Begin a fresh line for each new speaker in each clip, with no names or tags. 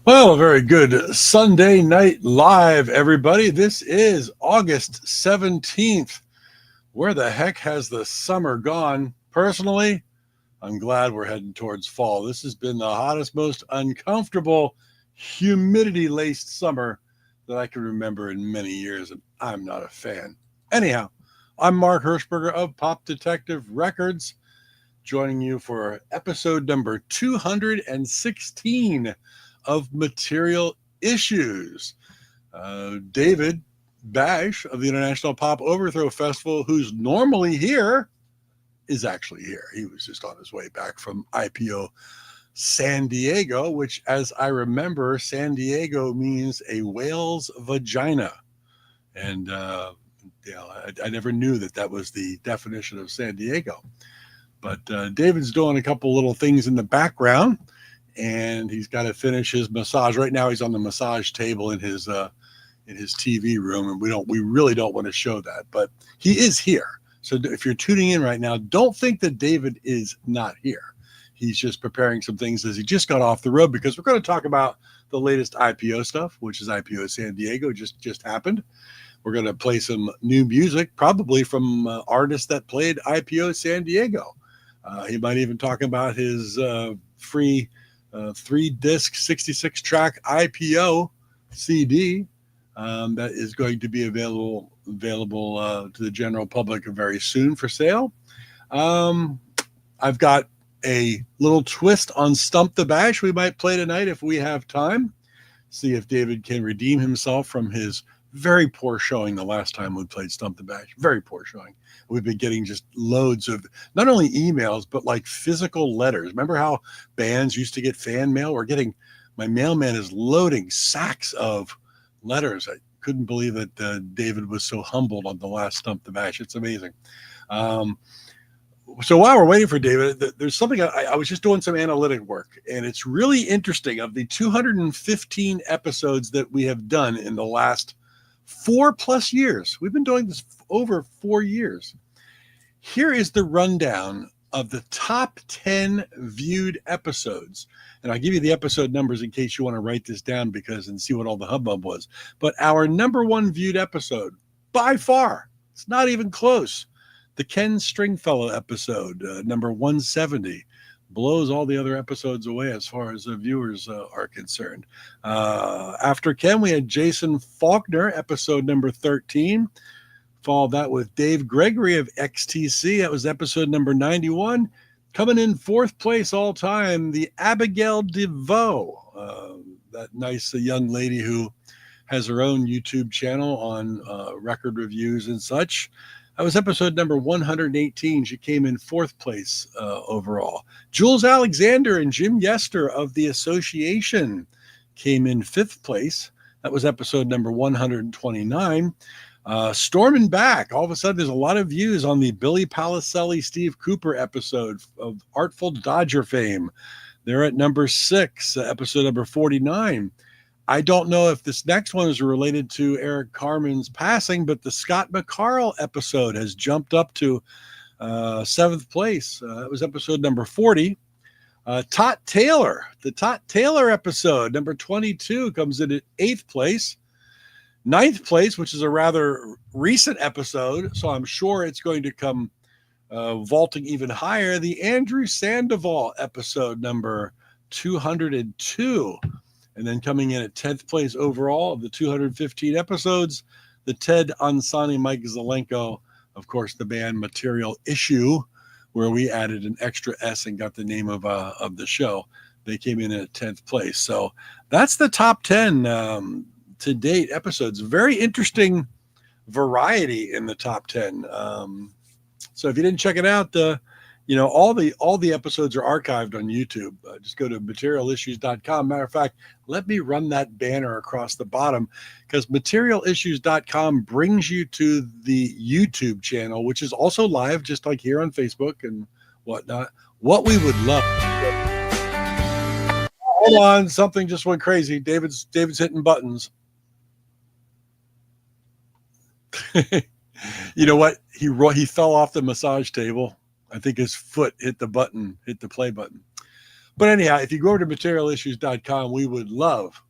Well, a very good Sunday night live, everybody. This is August 17th. Where the heck has the summer gone? Personally, I'm glad we're heading towards fall. This has been the hottest, most uncomfortable, humidity laced summer that I can remember in many years, and I'm not a fan. Anyhow, I'm Mark Hershberger of Pop Detective Records, joining you for episode number 216 of Material Issues. David Bash of the International Pop Overthrow Festival, who's normally here, is actually here. He was just on his way back from IPO San Diego, which, as I remember, San Diego means a whale's vagina. And, I never knew that was the definition of San Diego. But David's doing a couple little things in the background, and he's got to finish his massage. Right now, he's on the massage table in his TV room, and we really don't want to show that, but he is here. So if you're tuning in right now, don't think that David is not here. He's just preparing some things as he just got off the road, because we're going to talk about the latest IPO stuff, which is IPO San Diego just happened. We're going to play some new music, probably from artists that played IPO San Diego. He might even talk about his free 3-disc, 66-track IPO CD that is going to be available to the general public very soon for sale. I've got a little twist on Stump the Bash we might play tonight if we have time. See if David can redeem himself from his very poor showing the last time we played Stump the Bash. Very poor showing. We've been getting just loads of not only emails, but like physical letters. Remember how bands used to get fan mail? My mailman is loading sacks of letters. I couldn't believe that David was so humbled on the last Stump the Bash. It's amazing. So while we're waiting for David, there's something I was just doing some analytic work, and it's really interesting. Of the 215 episodes that we have done in the last 4+ years, we've been doing this over 4 years. Here is the rundown of the top 10 viewed episodes. And I'll give you the episode numbers in case you want to write this down and see what all the hubbub was. But our number one viewed episode, by far, it's not even close. The Ken Stringfellow episode, number 170, blows all the other episodes away as far as the viewers are concerned. After Ken, we had Jason Faulkner, episode number 13. Followed that with Dave Gregory of XTC. That was episode number 91. Coming in fourth place all time, the Abigail DeVoe, that nice young lady who has her own YouTube channel on record reviews and such. That was episode number 118. She came in fourth place overall. Jules Alexander and Jim Yester of The Association came in fifth place. That was episode number 129. Storming back, all of a sudden there's a lot of views on the Billy Palicelli, Steve Cooper episode of Artful Dodger fame. They're at number 6, episode number 49. I don't know if this next one is related to Eric Carmen's passing, but the Scott McCarl episode has jumped up to 7th place. That was episode number 40. Tot Taylor, the Tot Taylor episode, number 22, comes in at 8th place. 9th place, which is a rather recent episode, so I'm sure it's going to come vaulting even higher. The Andrew Sandoval episode, number 202. And then coming in at 10th place overall of the 215 episodes, the Ted Ansani Mike Zelenko, of course, the band Material Issue, where we added an extra S and got the name of the show. They came in at 10th place. So that's the top 10 to date episodes. Very interesting variety in the top 10. So if you didn't check it out, all the episodes are archived on YouTube. Just go to materialissues.com. Matter of fact, let me run that banner across the bottom, because materialissues.com brings you to the YouTube channel, which is also live, just like here on Facebook and whatnot. What we would love. Hold on, something just went crazy. David's hitting buttons. You know what? He fell off the massage table. I think his foot hit the play button. But anyhow, if you go over to materialissues.com, we would love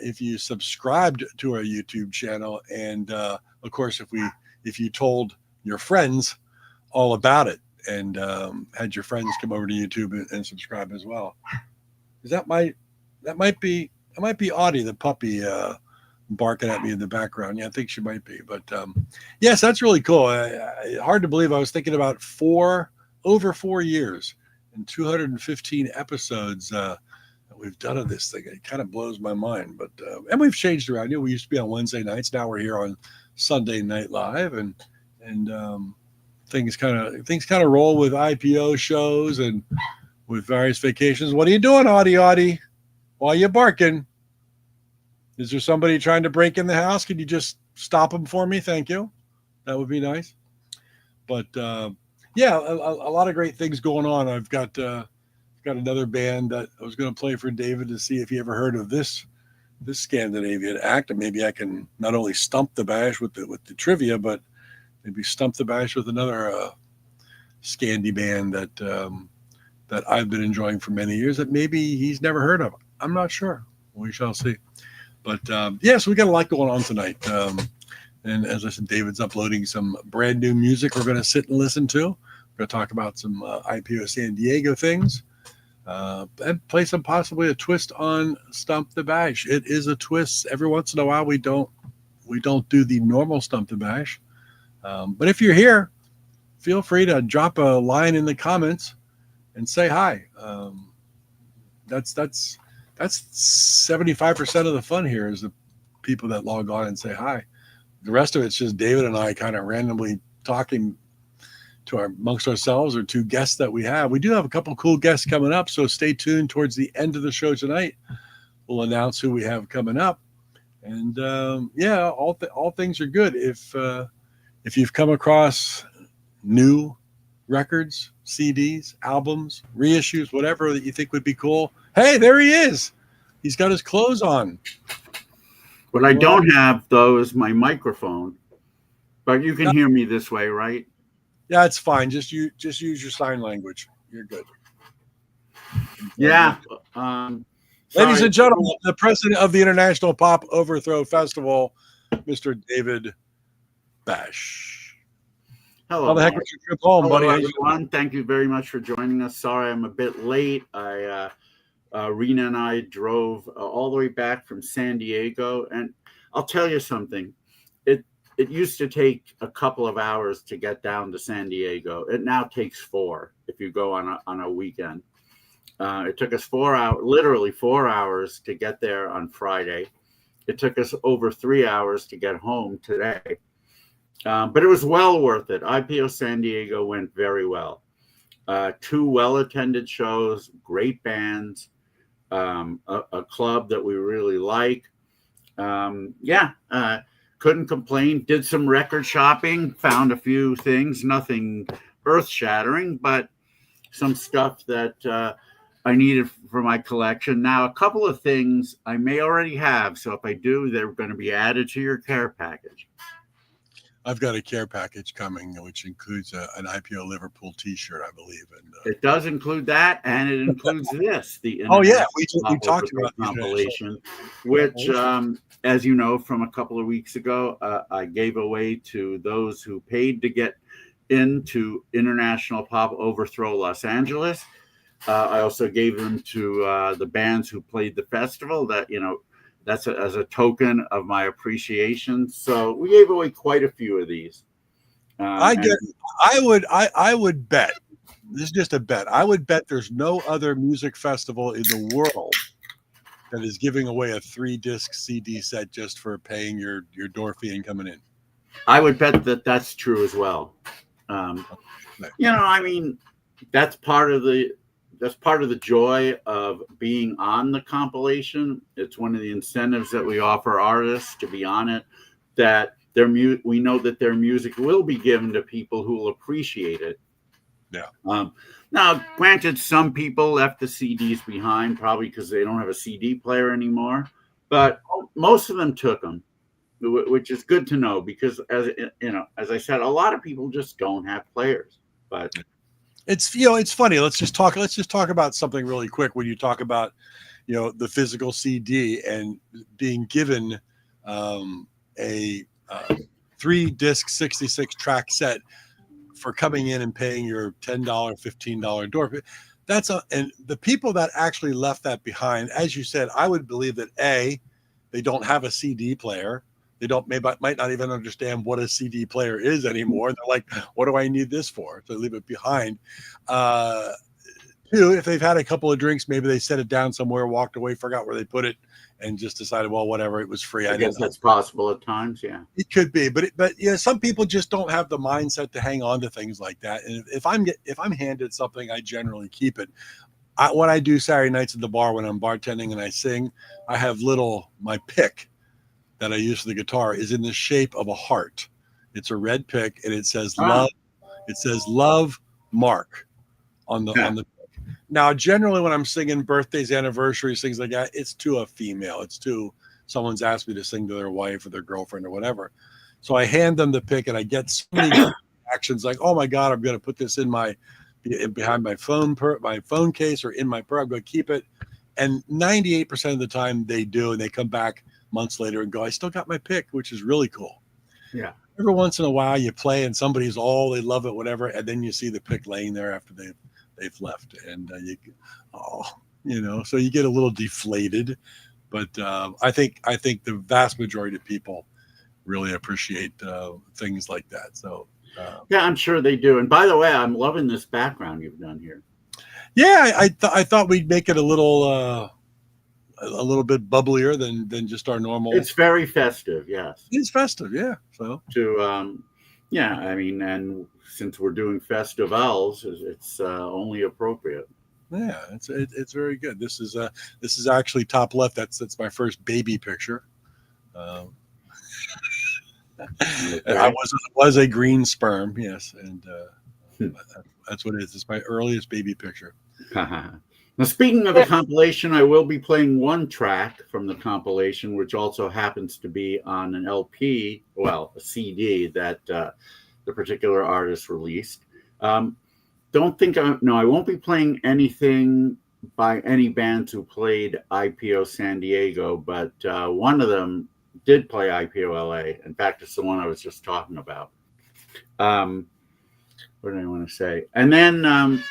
if you subscribed to our YouTube channel, and of course, if you told your friends all about it, and had your friends come over to YouTube and subscribe as well. That might be Audie, the puppy, barking at me in the background. Yeah, I think she might be. But yes, that's really cool. Hard to believe. I was thinking about over 4 years and 215 episodes that we've done of this thing. It kind of blows my mind. But and we've changed around. You know, we used to be on Wednesday nights. Now we're here on Sunday Night Live, and things kind of roll with IPO shows and with various vacations. What are you doing, Audie? Why are you barking? Is there somebody trying to break in the house? Can you just stop them for me? Thank you. That would be nice. But yeah, a lot of great things going on. I've got another band that I was going to play for David to see if he ever heard of this Scandinavian act, and maybe I can not only stump the bash with the trivia, but maybe stump the bash with another Scandi band that I've been enjoying for many years that maybe he's never heard of. I'm not sure. We shall see. But yeah, so we got a lot going on tonight. And as I said, David's uploading some brand new music we're going to sit and listen to. We're going to talk about some IPO San Diego things, and play some possibly a twist on Stump the Bash. It is a twist. Every once in a while, we don't do the normal Stump the Bash. But if you're here, feel free to drop a line in the comments and say hi. That's 75% of the fun here is the people that log on and say hi. The rest of it's just David and I kind of randomly talking amongst ourselves or two guests that we have. We do have a couple cool guests coming up, so stay tuned. Towards the end of the show tonight, we'll announce who we have coming up. And yeah, all things are good. If you've come across new records, CDs, albums, reissues, whatever that you think would be cool, hey, there he is. He's got his clothes on.
What I don't have, though, is my microphone. But you can hear me this way, right?
Yeah, it's fine. Just use your sign language. You're good.
Yeah.
Ladies and gentlemen, the president of the International Pop Overthrow Festival, Mr. David Bash.
Hello.
How the heck was your trip home, buddy?
Everyone. Thank you very much for joining us. Sorry I'm a bit late. Rena and I drove all the way back from San Diego, and I'll tell you something. It used to take a couple of hours to get down to San Diego. It now takes 4 if you go on a weekend. It took us literally 4 hours to get there on Friday. It took us over 3 hours to get home today. But it was well worth it. IPO San Diego went very well. 2 well-attended shows, great bands, a club that we really like. Couldn't complain. Did some record shopping, found a few things, nothing earth-shattering, but some stuff that I needed for my collection. Now, a couple of things I may already have, so if I do, they're going to be added to your care package.
I've got a care package coming, which includes an IPO Liverpool T-shirt, I believe. And
it does include that, and it includes this, the
we talked about
the compilation, which, as you know, from a couple of weeks ago, I gave away to those who paid to get into International Pop Overthrow Los Angeles. I also gave them to the bands who played the festival. That's as a token of my appreciation. So we gave away quite a few of these.
I would bet, this is just a bet, I would bet there's no other music festival in the world that is giving away a 3-disc CD set just for paying your door fee and coming in.
I would bet that's true as well. That's part of the joy of being on the compilation. It's one of the incentives that we offer artists to be on it, that we know that their music will be given to people who will appreciate it.
Yeah.
Now, granted, some people left the CDs behind, probably because they don't have a CD player anymore, but most of them took them, which is good to know, because as I said, a lot of people just don't have players. But
It's, you know, it's funny. Let's just talk about something really quick. When you talk about, you know, the physical CD and being given a 3-disc 66 track set for coming in and paying your $10, $15 door. And the people that actually left that behind, as you said, I would believe that they don't have a CD player. They might not even understand what a CD player is anymore. They're like, what do I need this for? So they leave it behind. Two, if they've had a couple of drinks, maybe they set it down somewhere, walked away, forgot where they put it, and just decided, well, whatever, it was free.
I guess that's possible at times. Yeah,
it could be, but yeah, some people just don't have the mindset to hang on to things like that. And if I'm handed something, I generally keep it. When I do Saturday nights at the bar, when I'm bartending and I sing, I have my pick that I use for the guitar is in the shape of a heart. It's a red pick, and it says love. It says love, Mark, on the pick. Now, generally, when I'm singing birthdays, anniversaries, things like that, it's to a female. It's to someone's asked me to sing to their wife or their girlfriend or whatever. So I hand them the pick, and I get so many actions like, "Oh my God, I'm going to put this behind my phone case or in my purse. I'm going to keep it." And 98% of the time they do, and they come back months later and go, "I still got my pick," which is really cool.
Yeah.
Every once in a while you play and somebody's they love it, whatever, and then you see the pick laying there after they've left, and so you get a little deflated. But I think the vast majority of people really appreciate things like that. So
yeah, I'm sure they do. And by the way, I'm loving this background you've done here.
Yeah, I thought we'd make it a little bit bubblier than just our normal.
It's very festive, yes.
It's festive, yeah. So
yeah, I mean, and since we're doing festivals, it's only appropriate.
Yeah, it's very good. This is actually top left. That's my first baby picture. Okay. I was a green sperm, yes, and that's what it is. It's my earliest baby picture.
Now, speaking of the compilation, I will be playing one track from the compilation, which also happens to be on an LP, a CD that the particular artist released. I won't be playing anything by any bands who played IPO San Diego, but one of them did play IPO LA. In fact, it's the one I was just talking about. What do I want to say? And then,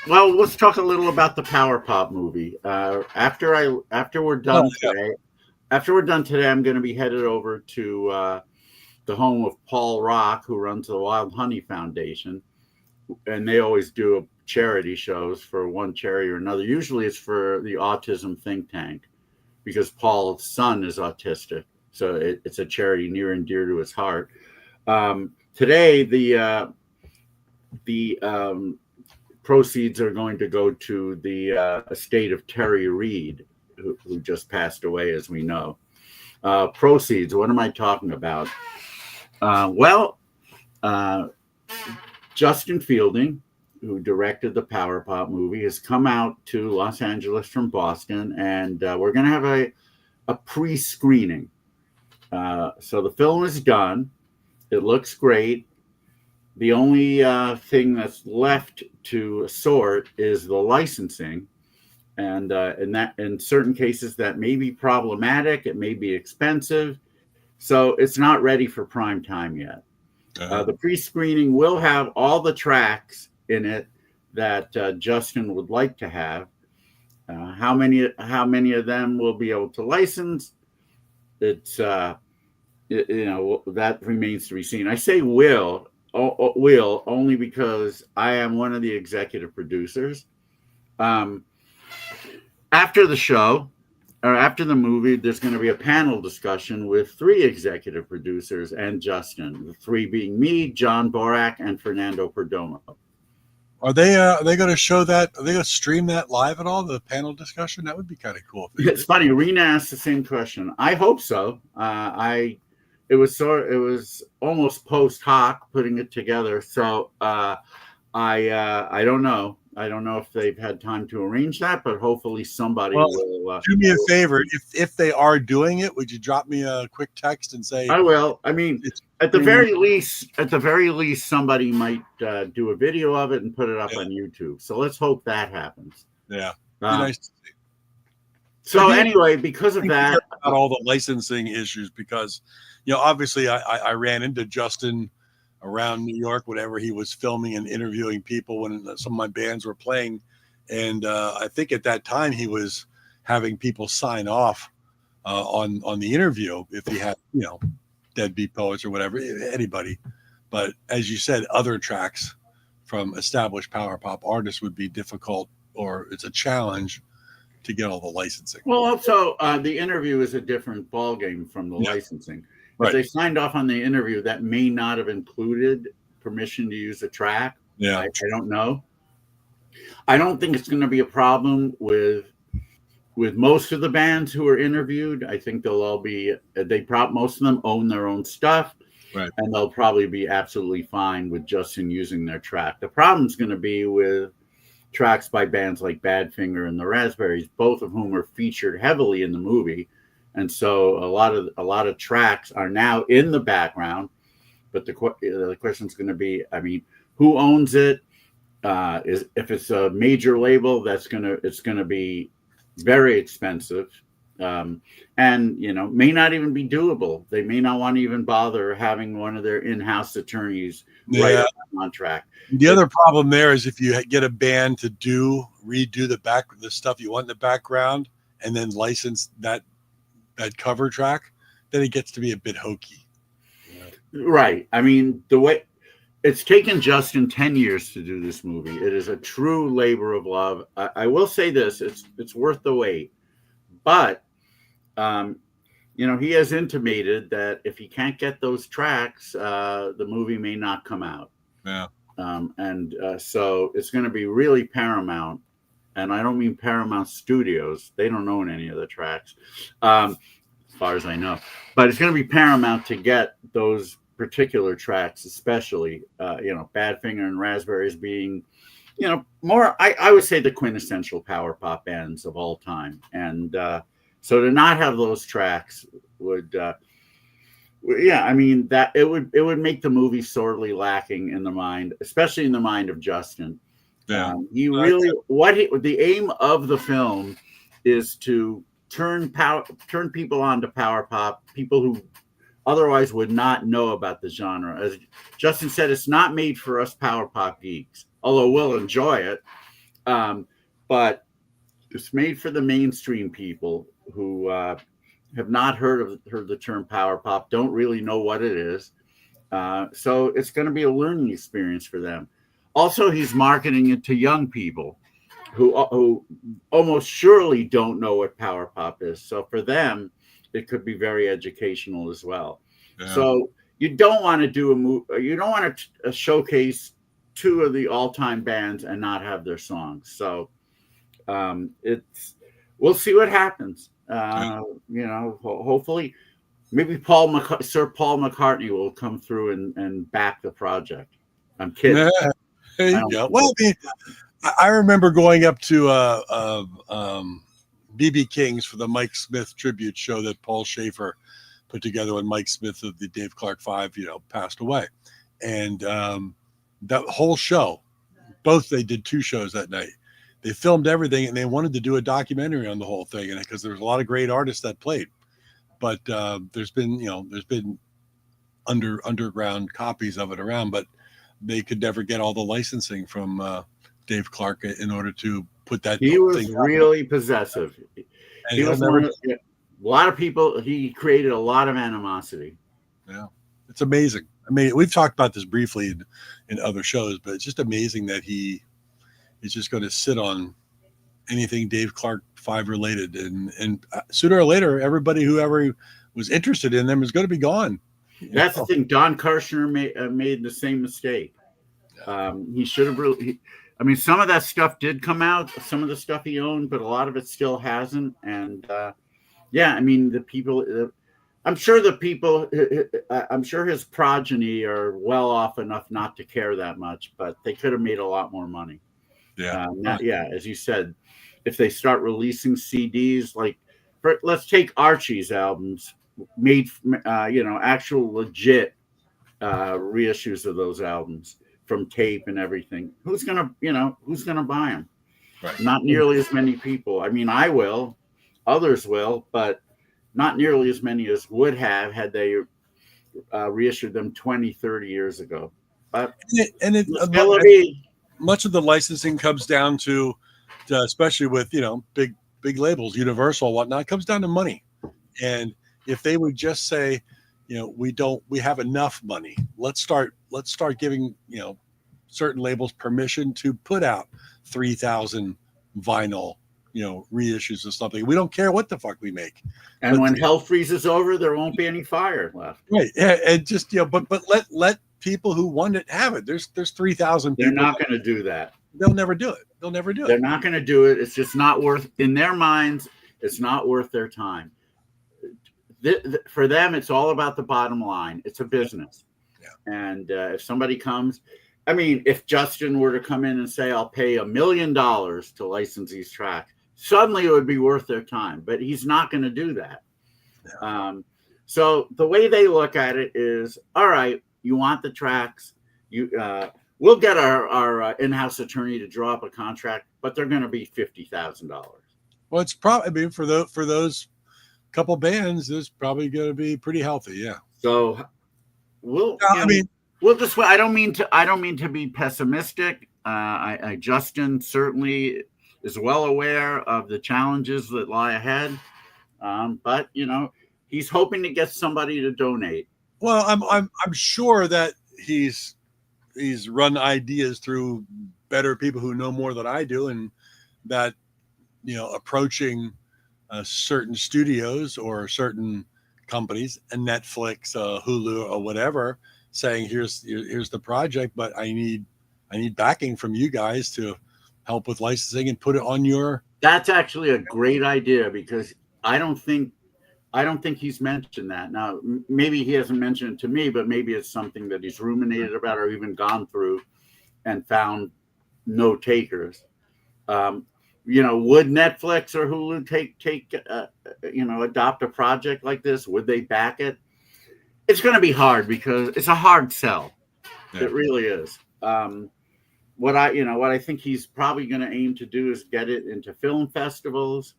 let's talk a little about the Power Pop movie. After we're done today, I'm going to be headed over to the home of Paul Rock, who runs the Wild Honey Foundation, and they always do charity shows for one charity or another. Usually, it's for the Autism Think Tank, because Paul's son is autistic, so it's a charity near and dear to his heart. Today, the proceeds are going to go to the estate of Terry Reed, who just passed away, as we know. Proceeds, what am I talking about? Justin Fielding, who directed the Power Pop movie, has come out to Los Angeles from Boston, and we're going to have a pre-screening. So the film is done. It looks great. The only thing that's left to sort is the licensing, and in certain cases that may be problematic. It may be expensive, so it's not ready for prime time yet. The pre-screening will have all the tracks in it that Justin would like to have. How many of them will be able to license? It's that remains to be seen. I say will only because I am one of the executive producers. After the show, or after the movie, there's going to be a panel discussion with 3 executive producers and Justin, the 3 being me, John Borak, and Fernando Perdomo.
Are they going to show that? Are they going to stream that live at all? The panel discussion? That would be kind of cool.
It's funny. Rena asked the same question. I hope so. It was almost post hoc putting it together. So I don't know. I don't know if they've had time to arrange that, but hopefully somebody will.
Do me a favor. If they are doing it, would you drop me a quick text and say?
I will. I mean, At the very least, somebody might do a video of it and put it up on YouTube. So let's hope that happens.
Yeah. Be nice to see.
So anyway, because of that,
about all the licensing issues, because obviously I ran into Justin around New York whenever he was filming and interviewing people when some of my bands were playing, and I think at that time he was having people sign off on the interview if he had Deadbeat Poets or whatever, anybody. But as you said, other tracks from established power pop artists would be difficult, or it's a challenge to get all the licensing.
Well, also the interview is a different ballgame from the licensing.
Right.
If they signed off on the interview, that may not have included permission to use a track.
Yeah,
I don't know. I don't think it's going to be a problem with most of the bands who are interviewed. I think they'll all be. Most of them own their own stuff,
right? And
they'll probably be absolutely fine with Justin using their track. The problem's going to be with tracks by bands like Badfinger and the Raspberries, both of whom are featured heavily in the movie, and so a lot of tracks are now in the background. But the question is going to be, who owns it? If it's a major label, it's going to be very expensive, and may not even be doable. They may not want to even bother having one of their in-house attorneys write a contract.
The other problem there is if you get a band to redo the stuff you want in the background and then license that cover track, then it gets to be a bit hokey.
Right. The way it's taken Justin 10 years to do this movie. It is a true labor of love. I will say this, it's worth the wait. But he has intimated that if he can't get those tracks, the movie may not come out.
Yeah.
So it's going to be really Paramount, and I don't mean Paramount Studios. They don't own any of the tracks, as far as I know. But it's going to be Paramount to get those particular tracks, especially, Badfinger and Raspberries being, more, I would say the quintessential power pop bands of all time. And so to not have those tracks would... that it would make the movie sorely lacking in the mind, especially in the mind of Justin.
Yeah,
the aim of the film is to turn people on to power pop, people who otherwise would not know about the genre. As Justin said, it's not made for us power pop geeks, although we'll enjoy it. But it's made for the mainstream people who have not heard the term power pop, don't really know what it is. So it's going to be a learning experience for them. Also, he's marketing it to young people who almost surely don't know what power pop is. So for them, it could be very educational as well. Yeah. So you don't want to do a movie. You don't want to showcase two of the all-time bands and not have their songs. So we'll see what happens. Hopefully, maybe Sir Paul McCartney will come through and back the project. I'm kidding.
Yeah, there you go. Well, I remember going up to BB King's for the Mike Smith tribute show that Paul Schaefer put together when Mike Smith of the Dave Clark Five, passed away, and that whole show, they did two shows that night. They filmed everything, and they wanted to do a documentary on the whole thing, and because there's a lot of great artists that played, but there's been underground copies of it around, but they could never get all the licensing from Dave Clark in order to put that.
He was really possessive. And he was a lot of people. He created a lot of animosity.
Yeah, it's amazing. We've talked about this briefly in other shows, but it's just amazing that he is just going to sit on anything Dave Clark 5 related, and sooner or later, everybody who ever was interested in them is going to be gone.
That's the thing. Don Kirshner made the same mistake. He should have really. Some of that stuff did come out, some of the stuff he owned, but a lot of it still hasn't. And the people. I'm sure his progeny are well off enough not to care that much, but they could have made a lot more money.
Yeah.
As you said, if they start releasing CDs, let's take Archie's albums, made, actual legit reissues of those albums from tape and everything. Who's gonna buy them?
Right.
Not nearly as many people. I mean, I will, others will, but not nearly as many as would have had they reissued them 20, 30 years ago. But
much of the licensing comes down to especially with big labels, Universal, whatnot, comes down to money. And if they would just say, we have enough money, let's start giving certain labels permission to put out 3,000 vinyl reissues or something. We don't care what the fuck we make.
And when hell freezes over, there won't be any fire left.
Right. Yeah, and just but let people who want it have it. There's 3,000 people.
They're not going to do that.
They'll never do it.
They're not going to do it. It's just not worth, in their minds, it's not worth their time. For them, it's all about the bottom line. It's a business. Yeah. And if somebody comes, I mean, if Justin were to come in and say, I'll pay $1 million to license these tracks, suddenly it would be worth their time. But he's not going to do that. Yeah. So the way they look at it is, all right, you want the tracks, we'll get our in-house attorney to draw up a contract, but they're going to be $50,000.
Well, it's probably for those couple bands, it's probably going to be pretty healthy. Yeah.
So we'll just. I don't mean to be pessimistic. Justin certainly is well aware of the challenges that lie ahead, but he's hoping to get somebody to donate.
Well, I'm sure that he's run ideas through better people who know more than I do, and that approaching certain studios or certain companies, and Netflix, Hulu, or whatever, saying here's the project, but I need backing from you guys to help with licensing and put it on your.
That's actually a great idea, because I don't think he's mentioned that. Now, maybe he hasn't mentioned it to me, but maybe it's something that he's ruminated about or even gone through and found no takers. Would Netflix or Hulu adopt a project like this? Would they back it? It's going to be hard, because it's a hard sell. Yeah. It really is. What I think he's probably going to aim to do is get it into film festivals,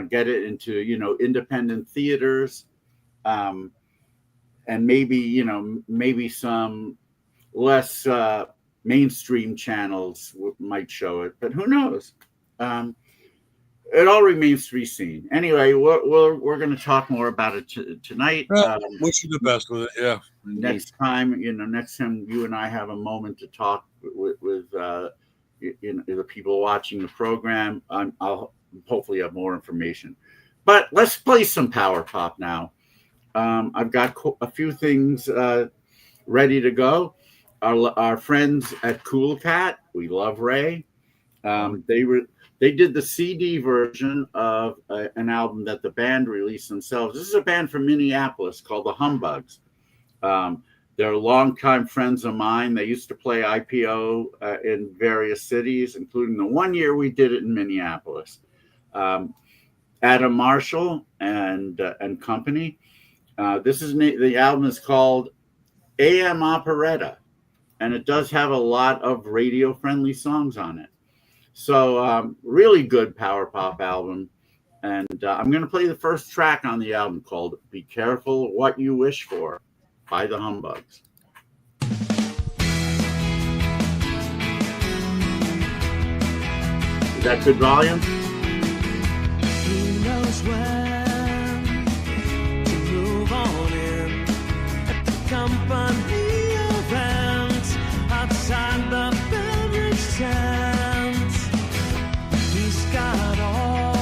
get it into independent theaters, and maybe some less mainstream channels might show it, but who knows? It all remains to be seen. Anyway, we're going to talk more about it tonight.
Wish you the best with it. Yeah.
Next time you and I have a moment to talk with the people watching the program, I'll hopefully have more information. But let's play some power pop now. I've got a few things ready to go. Our friends at Cool Cat, we love Ray. They did the CD version of an album that the band released themselves. This is a band from Minneapolis called the Humbugs. They're longtime friends of mine. They used to play IPO in various cities, including the one year we did it in Minneapolis. Adam Marshall and company. The album is called AM Operetta, and it does have a lot of radio-friendly songs on it. So really good power pop album. And I'm going to play the first track on the album, called Be Careful What You Wish For by the Humbugs. Is that good volume?
He knows when to move on in at the company event outside the beverage tent. He's got all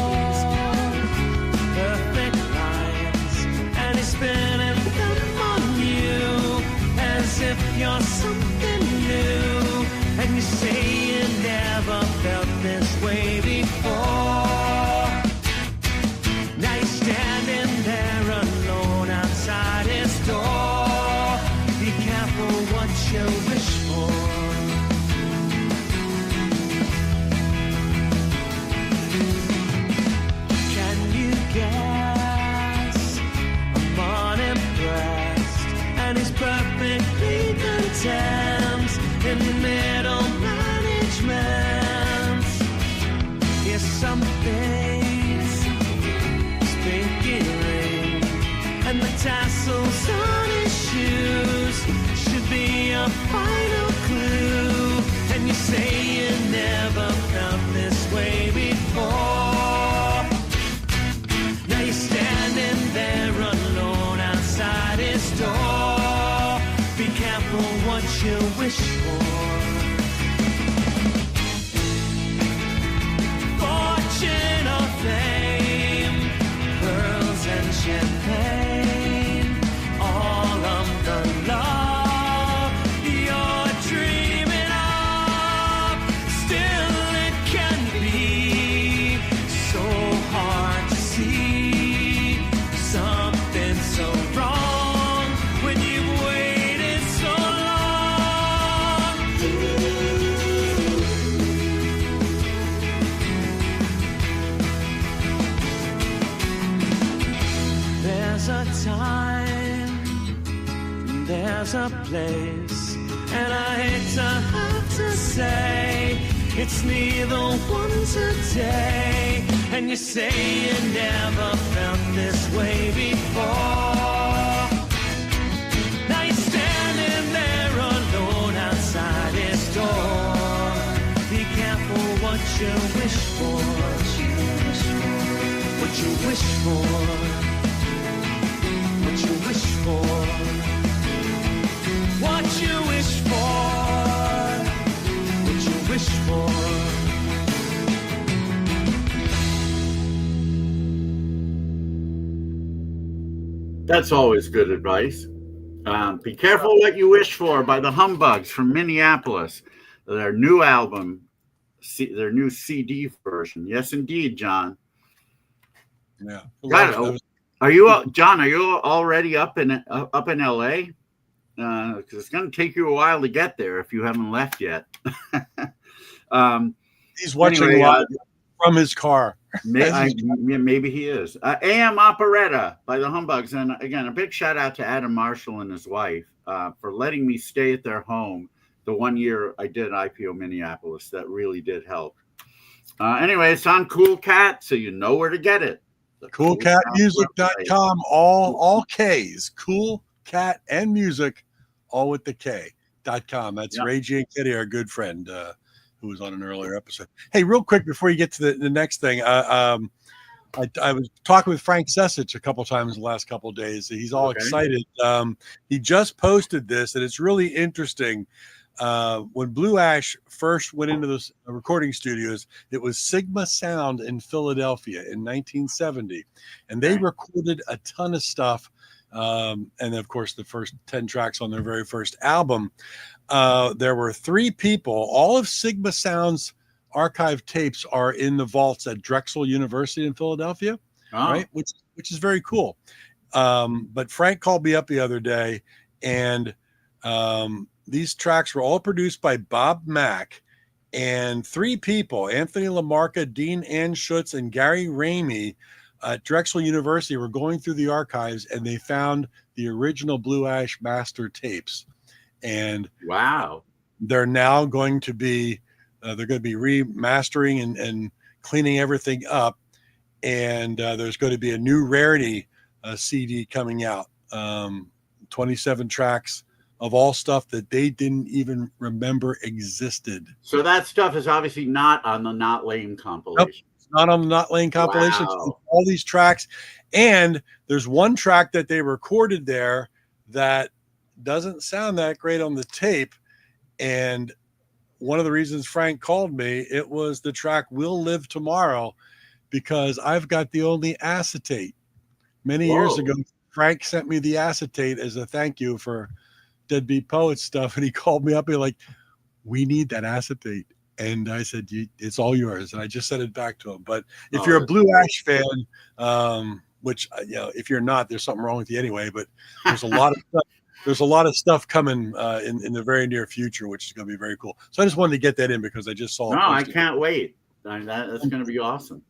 perfect lines, and he's spinning them on you as if you're something new, and you say you never felt this way before. Now face, his pinky ring, and the tassels on his shoes should be a final clue. And you say you never felt this way before. Now you're standing there alone outside his door. Be careful what you wish for. Fortune or fame, pearls and champagne, all of the love you're dreaming of. Still it can be so hard to see something so wrong when you've waited so long. There's a time, there's a place, and I hate to have to say it's neither one today. And you say you never felt this way before. Now you're standing there alone outside his door. Be careful what you wish for. What you wish for. What you wish for. What you wish for. What you wish for.
That's always good advice. Be careful what you wish for by the Humbugs from Minneapolis. Their new album, their new CD version. Yes, indeed, John.
Yeah.
Got it. Are you, John? Are you already up in LA? Because it's going to take you a while to get there if you haven't left yet.
He's watching
Anyway,
live from his car.
Maybe he is. AM Operetta by the Humbugs. And again, a big shout out to Adam Marshall and his wife for letting me stay at their home the 1 year I did IPO Minneapolis. That really did help. Anyway, it's on Cool Cat, so you know where to get it.
CoolCatMusic.com, all K's. Cool Cat and Music, all with the K.com. That's Ray J. and Kitty, our good friend, who was on an earlier episode. Hey, real quick before you get to the next thing, I was talking with Frank Sesich a couple times the last couple of days. He's all excited. He just posted this, and it's really interesting. When Blue Ash first went into the recording studios, it was Sigma Sound in Philadelphia in 1970, and they recorded a ton of stuff. And of course, the first 10 tracks on their very first album. There were 3 people. All of Sigma Sound's archive tapes are in the vaults at Drexel University in Philadelphia, right? Which is very cool. But Frank called me up the other day, and these tracks were all produced by Bob Mack, and 3 people, Anthony LaMarca, Dean Anschutz, and Gary Ramey at Drexel University, were going through the archives, and they found the original Blue Ash master tapes. And
wow,
they're now going to be remastering and cleaning everything up. And there's going to be a new rarity CD coming out, 27 tracks of all stuff that they didn't even remember existed.
So that stuff is obviously not on the Not Lame compilation.
Nope, it's not on the Not Lame compilation.
Wow.
All these tracks. And there's one track that they recorded there that doesn't sound that great on the tape. And one of the reasons Frank called me, it was the track We'll Live Tomorrow, because I've got the only acetate. Many years ago, Frank sent me the acetate as a thank you for Deadbeat Poets stuff, and he called me up and like, we need that acetate. And I said, it's all yours. And I just sent it back to him. But if you're a Blue Ash fan, which, if you're not, there's something wrong with you anyway, but there's a lot of stuff. There's a lot of stuff coming in the very near future, which is going to be very cool. So I just wanted to get that in because I just saw it.
No, I can't wait. That's going to be awesome.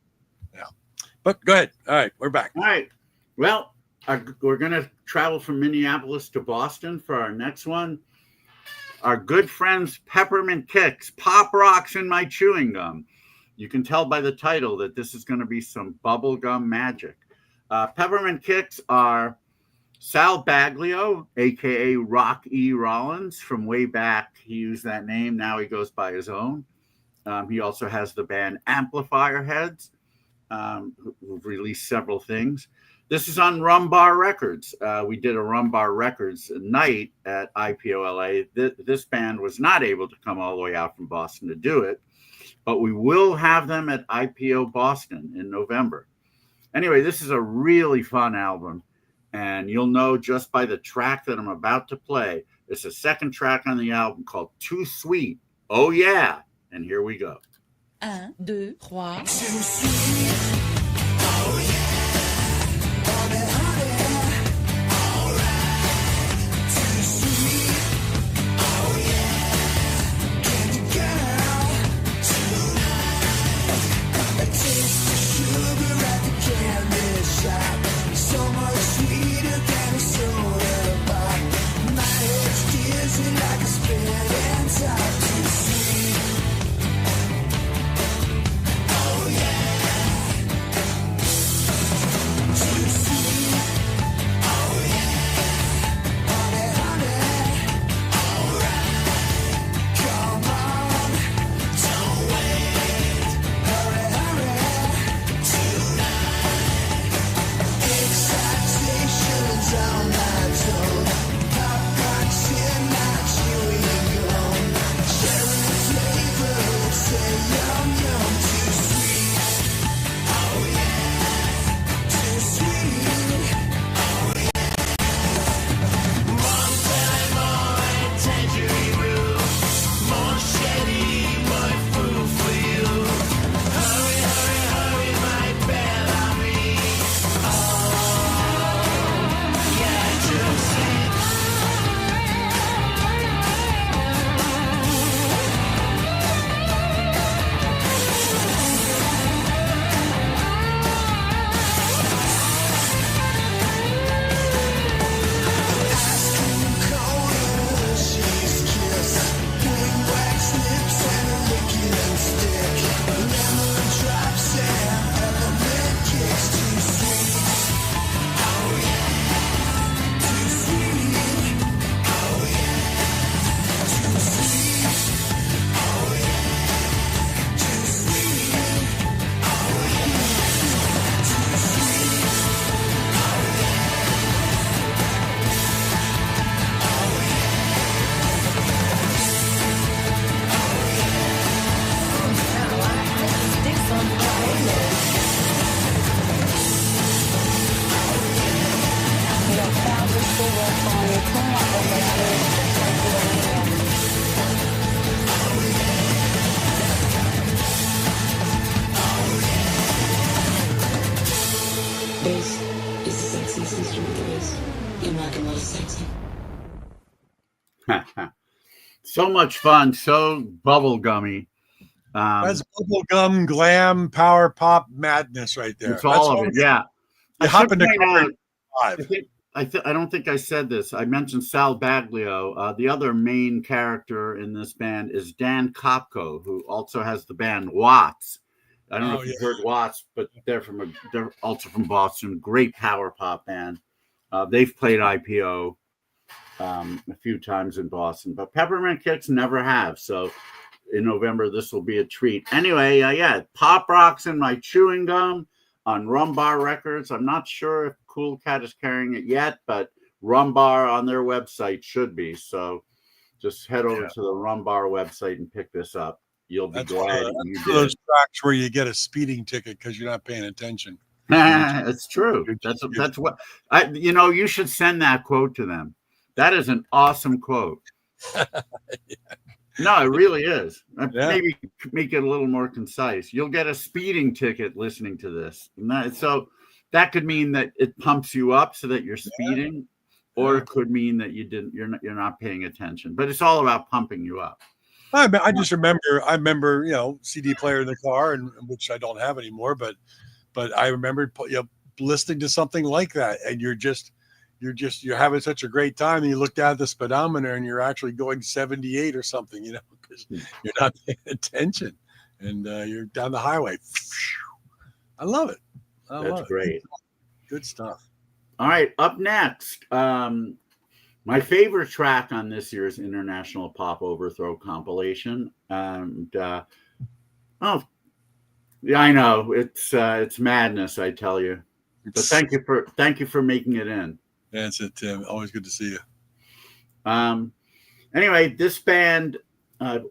Yeah. But go ahead. All right. We're back.
All right. Well, we're going to travel from Minneapolis to Boston for our next one. Our good friends Peppermint Kicks, Pop Rocks in My Chewing Gum. You can tell by the title that this is going to be some bubblegum magic. Peppermint Kicks are Sal Baglio, a.k.a. Rock E. Rollins. From way back, he used that name. Now he goes by his own. He also has the band Amplifier Heads, who've released several things. This is on Rumbar Records. We did a Rumbar Records night at IPOLA. This band was not able to come all the way out from Boston to do it, but we will have them at IPO Boston in November. Anyway, this is a really fun album, and you'll know just by the track that I'm about to play. It's the second track on the album called Too Sweet. Oh, yeah. And here we go.
1, 2, 3.
Too sweet. Oh yeah. Honey, honey. Alright. Too sweet. Oh yeah. Candy girl. Tonight. I taste the sugar at the candy shop. So much sweeter than a soda pop. My head's dizzy like a spinning top. Too sweet. Oh yeah. Too sweet. Oh yeah. Honey, honey. Alright. Come on. Don't wait. Hurry, hurry. Tonight. Excitation's on my toe. Pop rocks in my chewing gum. Cherry flavor, say yum yum. Too sweet. Oh yeah. Too sweet. Oh yeah. More time, more tangerine roux. More shady, more food for you. Hurry, hurry, hurry, my Bellamy. Yeah, too sweet. Ice cream cone, Hershey's kiss. Pink wax lips and a licking stick. Lemon drops and peppermint kicks. Too sweet. Oh yeah. Too sweet. Oh yeah. Too sweet. Oh yeah. Too sweet. Oh yeah. Too sweet.
Bass is the sexiest instrument there is. And rock and roll is sexy.
So much fun, so bubblegummy.
That's bubblegum, glam, power pop madness right there.
It's all of it, yeah.
You
I
hop
should
into
point out,
five.
I don't think I said this. I mentioned Sal Baglio. The other main character in this band is Dan Kopko, who also has the band Watts. I don't know if you've heard Watts, but they're also from Boston. Great power pop band. They've played IPO a few times in Boston, but Peppermint Kicks never have. So in November, this will be a treat. Anyway, yeah, Pop Rocks in my chewing gum on Rumbar Records. I'm not sure if Cool Cat is carrying it yet, but Rumbar on their website should be. So just head over to the Rumbar website and pick this up. You'll be glad you did.
Those tracks where you get a speeding ticket because you're not paying attention.
It's true. That's what you should send that quote to them. That is an awesome quote. No, it really is. Maybe make it a little more concise. You'll get a speeding ticket listening to this. So that could mean that it pumps you up so that you're speeding, or it could mean that you're not paying attention. But it's all about pumping you up.
I just remember, CD player in the car, and which I don't have anymore, but I remember listening to something like that, and you're having such a great time, and you look down at the speedometer and you're actually going 78 or something, because you're not paying attention. and you're down the highway. I love it.
That's great.
Good stuff.
All right, up next, my favorite track on this year's International Pop Overthrow compilation. And yeah, I know it's madness, I tell you. But thank you for making it in.
That's it, Tim. Always good to see you.
Anyway, this band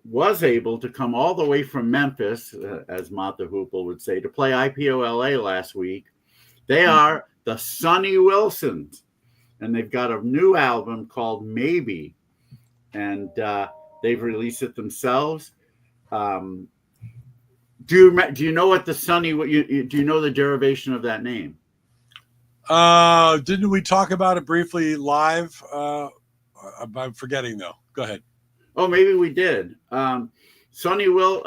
was able to come all the way from Memphis, as Mata Hoople would say, to play IPOLA last week. They are the Sonny Wilsons, and they've got a new album called Maybe, and they've released it themselves. Do you know what the Sonny? Do you know the derivation of that name?
Didn't we talk about it briefly live? I'm forgetting though. Go ahead.
Oh, maybe we did. Sonny Will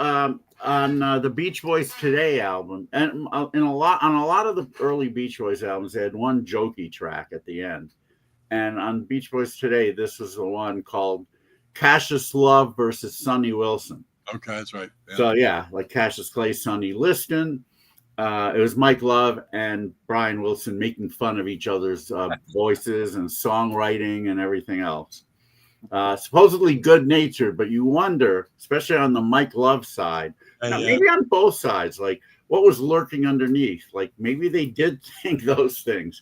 on the Beach Boys Today album, and on a lot of the early Beach Boys albums, they had one jokey track at the end. And on Beach Boys Today, this was the one called Cassius Love versus Sonny Wilson.
Okay, that's right.
Yeah. So yeah, like Cassius Clay, Sonny Liston. It was Mike Love and Brian Wilson making fun of each other's voices and songwriting and everything else. Supposedly good-natured, but you wonder, especially on the Mike Love side, maybe on both sides, like what was lurking underneath. Like maybe they did think those things.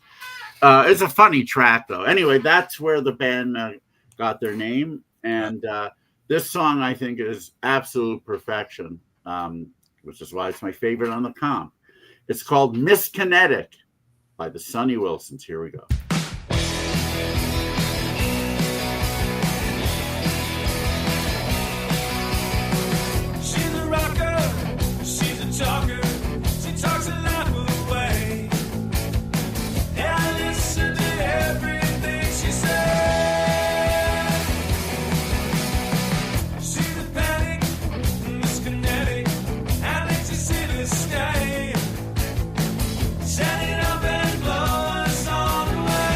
It's a funny track, though. Anyway, that's where the band got their name. And this song, I think, is absolute perfection, which is why it's my favorite on the comp. It's called Miss Kinetic by the Sonny Wilsons. Here we go.
She's a rocker, she's a talker, she talks a lot away. And I listen to everything she says. She's a panic, Miss Kinetic, and let you see this stay. Set it up and blow us all away.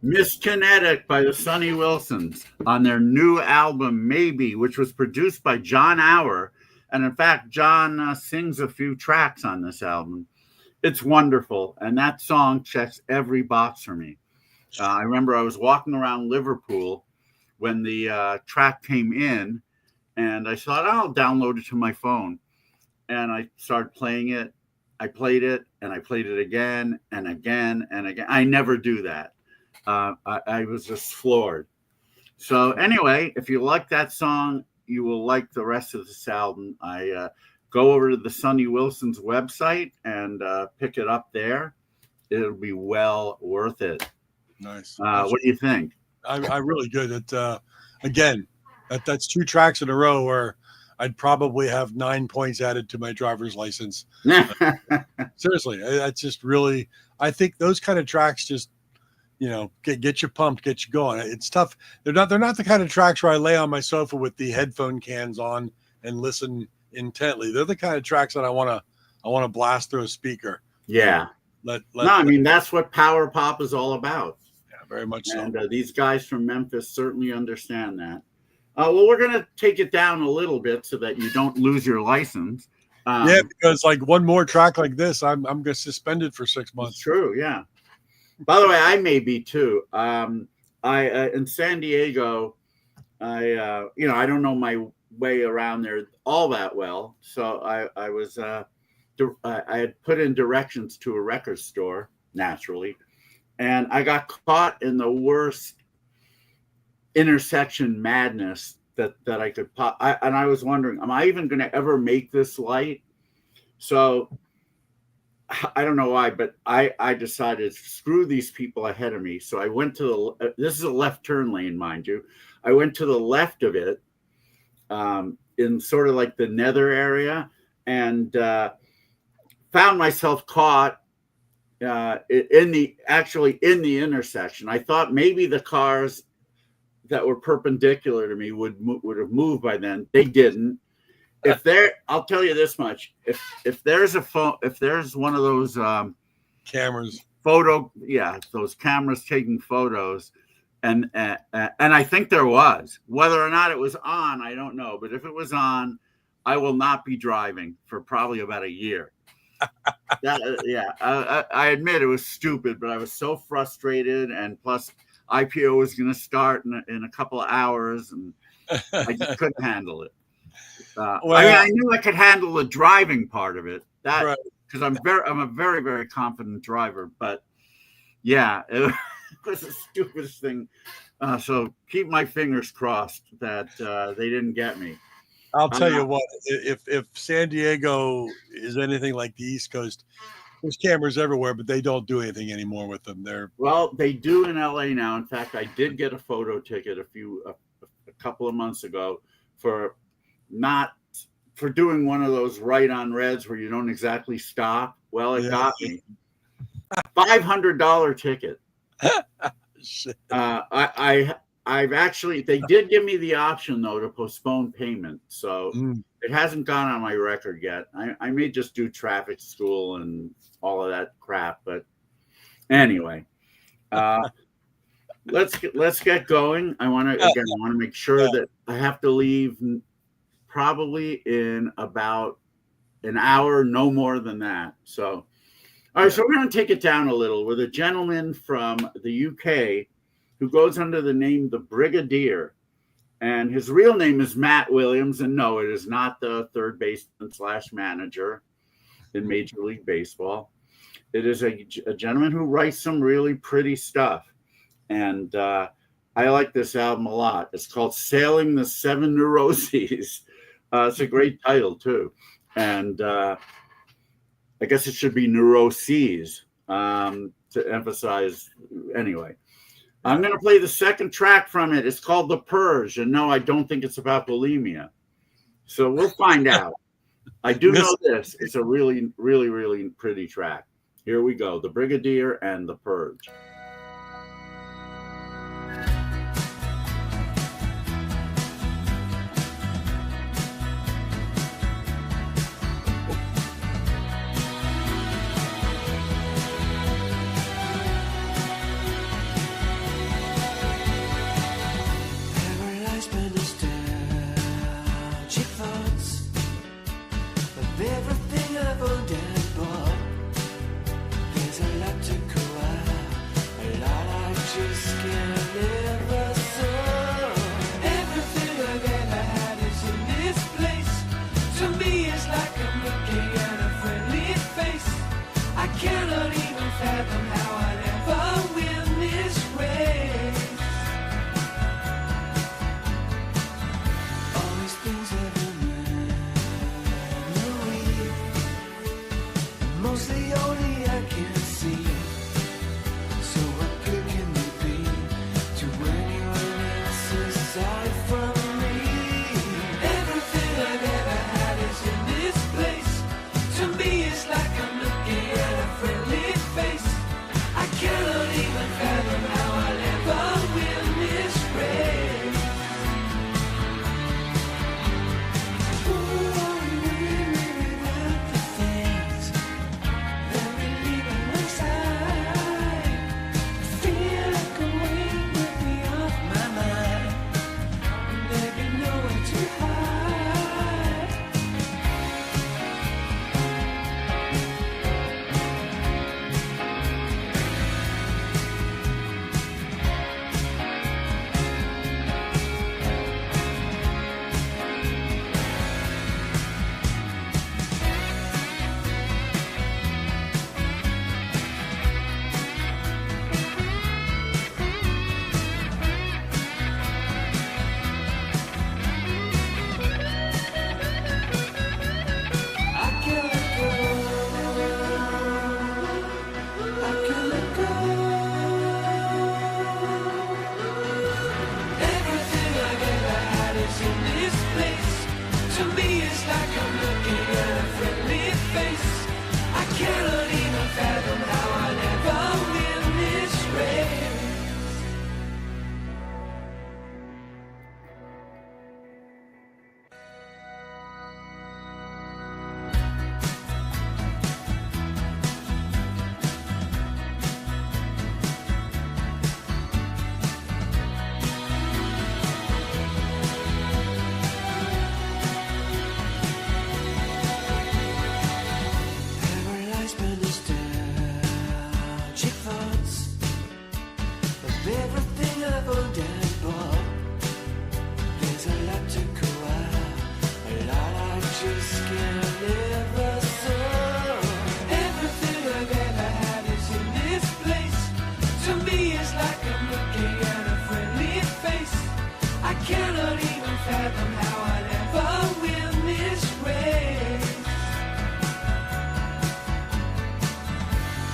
Miss Kinetic by the Sonny Wilsons on their new album, Maybe, which was produced by John Auer. And in fact, John sings a few tracks on this album. It's wonderful. And that song checks every box for me. I remember I was walking around Liverpool when the track came in, and I thought, I'll download it to my phone. And I started playing it. I played it, and I played it again and again and again. I never do that. I was just floored. So anyway, if you like that song, you will like the rest of this album. I go over to the Sonny Wilson's website and pick it up there. It'll be well worth it.
Nice.
What do you think?
I really good. It again, that's 2 tracks in a row where I'd probably have 9 points added to my driver's license. Seriously, that's just really. I think those kind of tracks just, get you pumped, get you going. It's tough. They're not the kind of tracks where I lay on my sofa with the headphone cans on and listen intently. They're the kind of tracks that I want to blast through a speaker.
Yeah. I mean, that's what power pop is all about.
Yeah, very much so.
And these guys from Memphis certainly understand that. Well, we're going to take it down a little bit so that you don't lose your license.
Yeah, because like one more track like this, I'm going to suspend it for 6 months.
True, yeah. By the way, I may be too. I in San Diego, I don't know my way around there all that well, so I was I had put in directions to a record store naturally, and I got caught in the worst intersection madness that I could pop. And I was wondering, am I even going to ever make this light? So I don't know why, but I decided, screw these people ahead of me. So I went to this is a left turn lane, mind you. I went to the left of it, in sort of like the nether area, and found myself caught in the intersection. I thought maybe the cars that were perpendicular to me would have moved by then. They didn't. I'll tell you this much: if there's one of those
cameras,
those cameras taking photos, and I think there was. Whether or not it was on, I don't know. But if it was on, I will not be driving for probably about a year. I admit it was stupid, but I was so frustrated, and plus IPO was going to start in a couple of hours, and I just couldn't handle it. I knew I could handle the driving part of it, because I'm a very, very confident driver. But yeah, it was the stupidest thing. So keep my fingers crossed that they didn't get me.
I'll tell you what, if San Diego is anything like the East Coast, there's cameras everywhere, but they don't do anything anymore with them.
They do in LA now. In fact, I did get a photo ticket a couple of months ago for doing one of those right on reds where you don't exactly stop. Well, it got me $500 ticket.
Shit.
They did give me the option though to postpone payment, so it hasn't gone on my record yet. I may just do traffic school and all of that crap, but anyway, let's get going. I want to make sure that I have to leave probably in about an hour, no more than that. So, all right, so we're going to take it down a little with a gentleman from the UK who goes under the name The Brigadier. And his real name is Matt Williams. And no, it is not the third baseman / manager in Major League Baseball. It is a gentleman who writes some really pretty stuff. And I like this album a lot. It's called Sailing the Seven Neuroses. It's a great title, too. And I guess it should be neuroses to emphasize. Anyway, I'm going to play the second track from it. It's called The Purge. And no, I don't think it's about bulimia. So we'll find out. I do know this. It's a really, really, really pretty track. Here we go. The Brigadier and The Purge.
of everything I've owned and bought. There's a lot to go out, a lot I just can't ever solve. Everything I've ever had is in this place. To me it's like I'm looking at a friendly face. I cannot even fathom how I'd ever win this race. All these things have a memory, mostly only I can see. So what good can they be to anyone else aside from me? Everything I've ever had is in this place. To me it's like I'm looking at a friendly face. I cannot even fathom how I'll ever win this race. Ooh, I'm really without the things that we leave on my side. I feel like a weight with me off my mind, and there be nowhere to hide. I can't let go. I can't let go. Everything I've ever had is in this place. To me it's like I'm looking at a friendly face. I cannot even fathom how I'll ever win this race. Paralyzed by nostalgic thoughts of everything I've owned and bought. There's a lot to go out, a lot I just can't ever solve. Everything I've ever had is in this place. To me it's like I'm looking at a friendly face. I cannot even fathom how I'll ever win this race.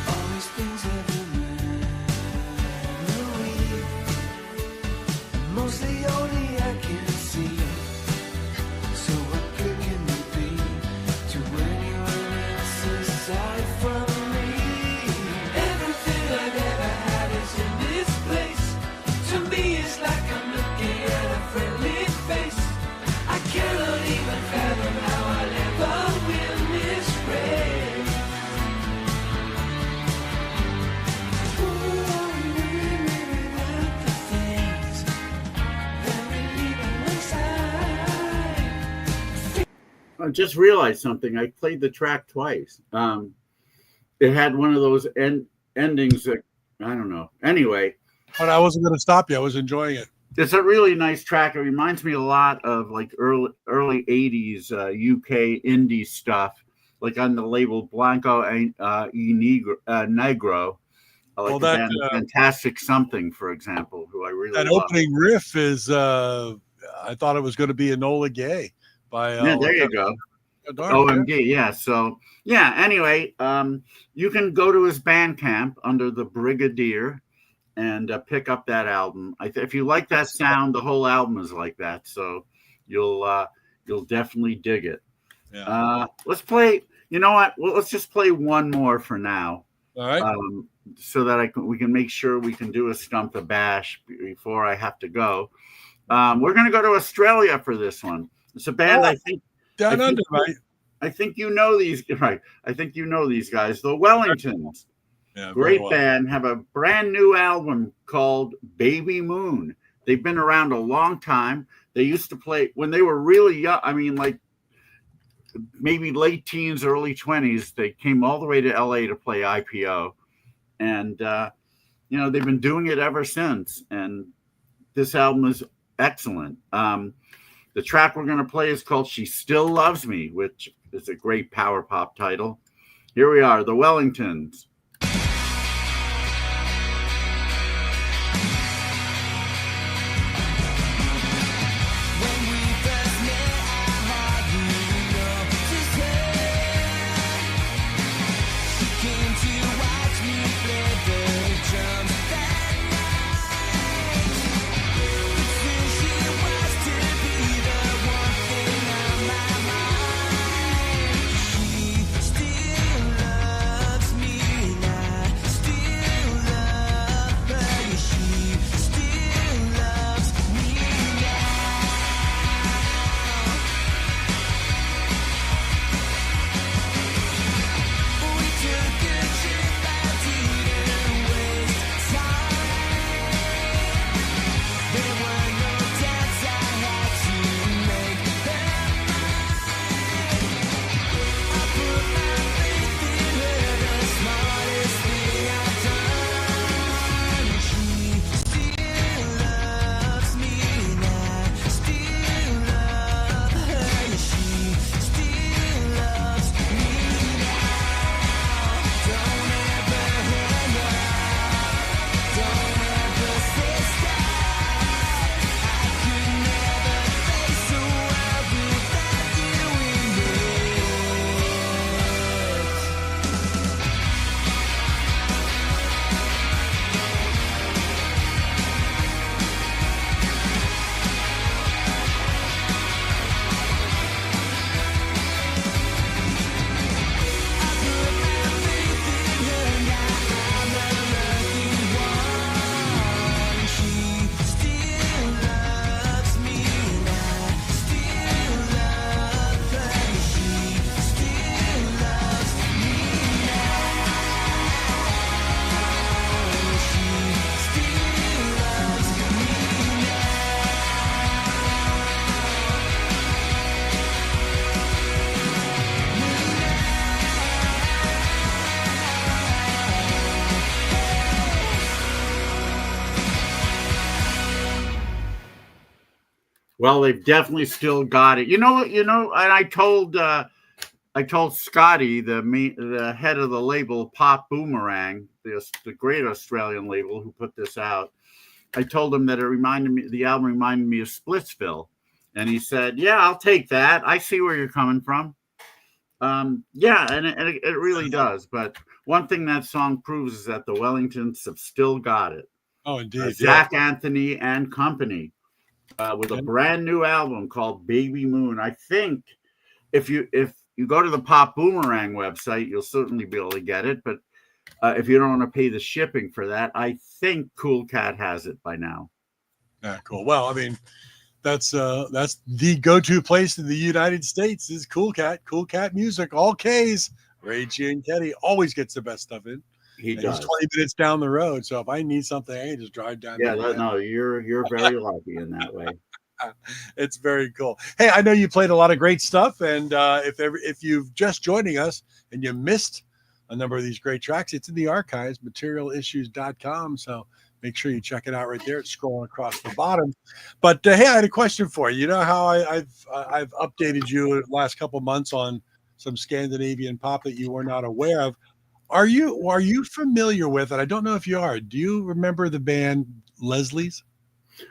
All these things have a memory, mostly only I can see. So what good can they be to anyone else aside from me? Everything I've ever had is in this place. To me it's like I'm looking at a friendly face. I cannot even fathom how I'll ever win this race. Ooh, I'm really without the things that we leave on my side.
I just realized something. I played the track twice. It had one of those endings that I don't know. Anyway,
But I wasn't going to stop you. I was enjoying it.
it's a really nice track. It reminds me a lot of like early 80s UK indie stuff, like on the label Blanco e Negro. Like
Well,
the
that,
band Fantastic Something, for example, who I really
That
love.
opening riff is, I thought it was going to be Enola Gay by.
Yeah, there you go.
Darn,
OMG, yeah. So, yeah, anyway, you can go to his Bandcamp under the Brigadier and pick up that album. If you like that sound, the whole album is like that. So you'll definitely dig it.
Yeah.
Let's play. You know what? Well, let's just play one more for now.
All right.
So that we can make sure we can do a Stump the Bash before I have to go. We're going to go to Australia for this one. It's a band I think
Down under, right?
I think you know these, right? I think you know these guys, the Wellingtons.
Yeah,
Great
well.
band, have a brand new album called Baby Moon. They've been around a long time. They used to play when they were really young. I mean, like maybe late teens, early 20s. They came all the way to LA to play IPO. And, they've been doing it ever since. And this album is excellent. The track we're going to play is called She Still Loves Me, which is a great power pop title. Here we are, the Wellingtons. Well, they've definitely still got it. And I told Scotty, the head of the label Pop Boomerang, the great Australian label who put this out. I told him that the album reminded me of Splitsville, and he said, "Yeah, I'll take that. I see where you're coming from." Yeah, and it really does. But one thing that song proves is that the Wellingtons have still got it.
Oh, indeed.
Zach Anthony and company. With a brand new album called Baby Moon. I think if you go to the Pop Boomerang website, you'll certainly be able to get it. But if you don't want to pay the shipping for that, I think Cool Cat has it by now.
Yeah, cool. Well, I mean, that's the go-to place in the United States is Cool Cat. Cool Cat Music, all K's. Ray Gianchetti always gets the best stuff in.
He does.
He's 20 minutes down the road, so if I need something, I can just drive down.
Yeah, no, you're very lucky in that way.
It's very cool. Hey, I know you played a lot of great stuff, and if you've just joining us and you missed a number of these great tracks, it's in the archives, materialissues.com. So make sure you check it out right there. It's scrolling across the bottom. But hey, I had a question for you. You know how I've updated you the last couple months on some Scandinavian pop that you were not aware of. Are you familiar with it? I don't know if you are. Do you remember the band Leslie's?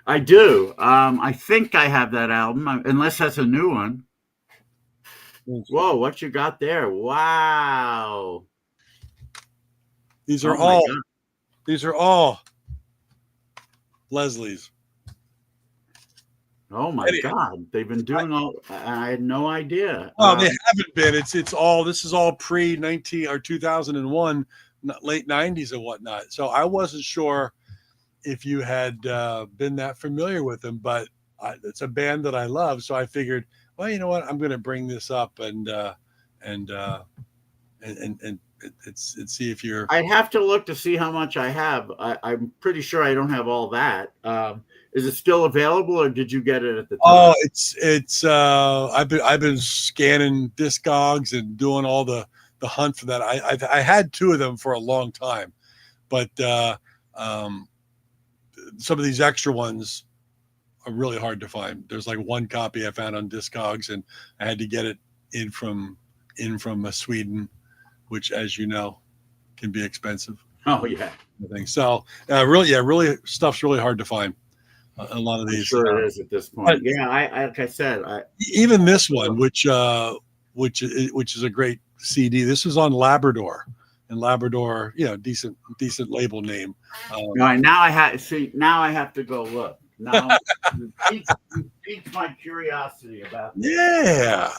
I do. I think I have that album, unless that's a new one. Whoa, what you got there? Wow.
These are all Leslie's.
Oh my God. They've been doing I had no idea.
Oh, they haven't been. This is all pre-19 or 2001, late 90s and whatnot. So I wasn't sure if you had been that familiar with them, but it's a band that I love. So I figured, well, you know what? I'm going to bring this up and It's see if you're.
I'd have to look to see how much I have. I'm pretty sure I don't have all that. Is it still available, or did you get it at the time?
Oh, it's. I've been scanning Discogs and doing all the hunt for that. I had 2 of them for a long time, but some of these extra ones are really hard to find. There's like 1 copy I found on Discogs, and I had to get it in from Sweden, which, as you know, can be expensive.
Oh yeah.
I think so. Really, stuff's really hard to find. A lot of these.
Sure, it is at this point. Yeah, I like I said,
even this one, which is a great CD. This is on Labrador, and Labrador, decent label name.
Now I have to go look. Now you piqued my curiosity about this.
Yeah.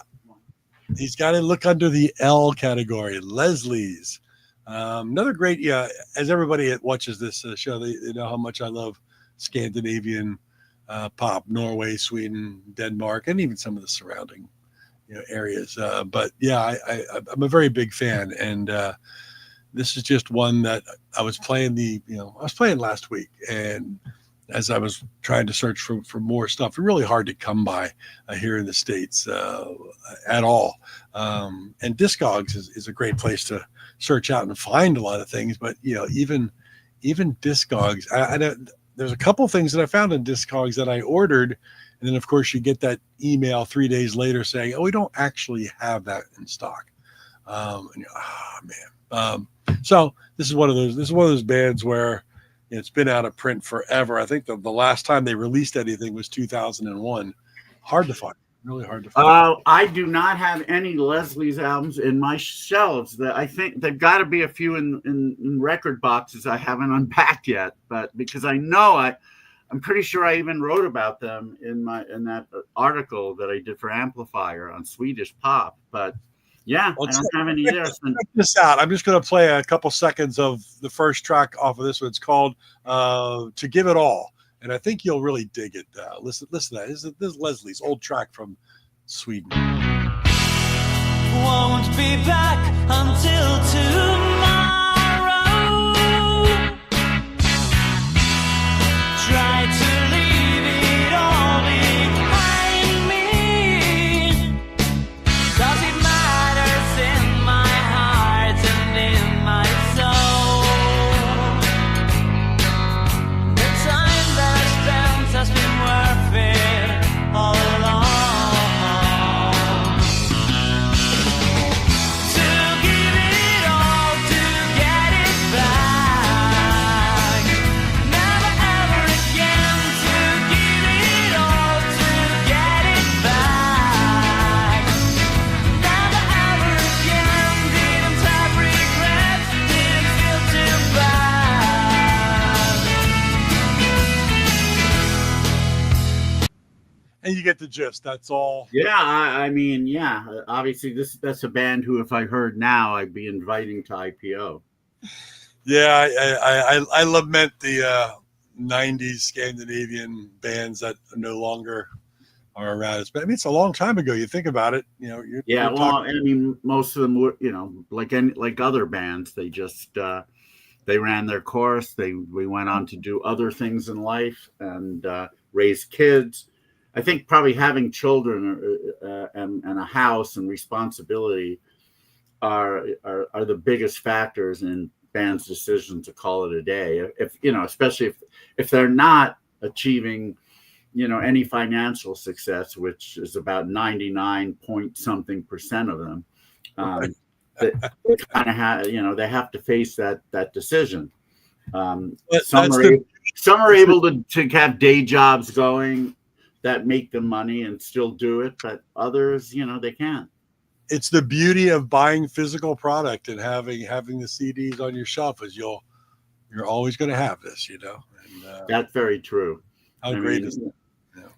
He's got to look under the L category, Leslie's. Another great, as everybody that watches this show, they know how much I love Scandinavian pop, Norway, Sweden, Denmark, and even some of the surrounding areas. But yeah, I'm a very big fan, and this is just one that I was playing last week, and as I was trying to search for more stuff, really hard to come by here in the States at all. And Discogs is a great place to search out and find a lot of things. But even Discogs, I there's a couple things that I found in Discogs that I ordered, and then of course you get that email 3 days later saying, "Oh, we don't actually have that in stock." And you're, man. So this is one of those bands where it's been out of print forever. I think the last time they released anything was 2001. Hard to find. Really hard to find.
I do not have any Leslie's albums in my shelves. I think they've got to be a few in record boxes I haven't unpacked yet. But because I know I'm pretty sure I even wrote about them in that article that I did for Amplifier on Swedish pop. But yeah, I don't have any there.
Check this out. I'm just going to play a couple seconds of the first track off of this one. It's called "To Give It All," and I think you'll really dig it. Listen to that. This is Leslie's old track from Sweden.
Won't be back until tomorrow. Try to leave it all behind me. Does it matters in my heart and in my soul? The time that I spent has been worth it all along. To give it all to get it back. Never ever again to give it all to get it back. Never ever again, didn't have regrets, didn't feel too bad.
And you get the gist. That's all.
Yeah, I mean, yeah. Obviously, that's a band who, if I heard now, I'd be inviting to IPO.
Yeah, I lament the 90s Scandinavian bands that no longer are around. It's a long time ago. You think about it,
Yeah,
you're
well,
talking-
I mean, most of them were, like other bands, they just they ran their course. We went on to do other things in life and raise kids. I think probably having children and a house and responsibility are the biggest factors in bands' decision to call it a day. If especially if they're not achieving any financial success, which is about 99 point something percent of them, they kind of have they have to face that decision. Some are able to have day jobs going that make them money and still do it, but others, they can't.
It's the beauty of buying physical product and having the CDs on your shelf, is you're always going to have this, And,
That's very true.
how great is that?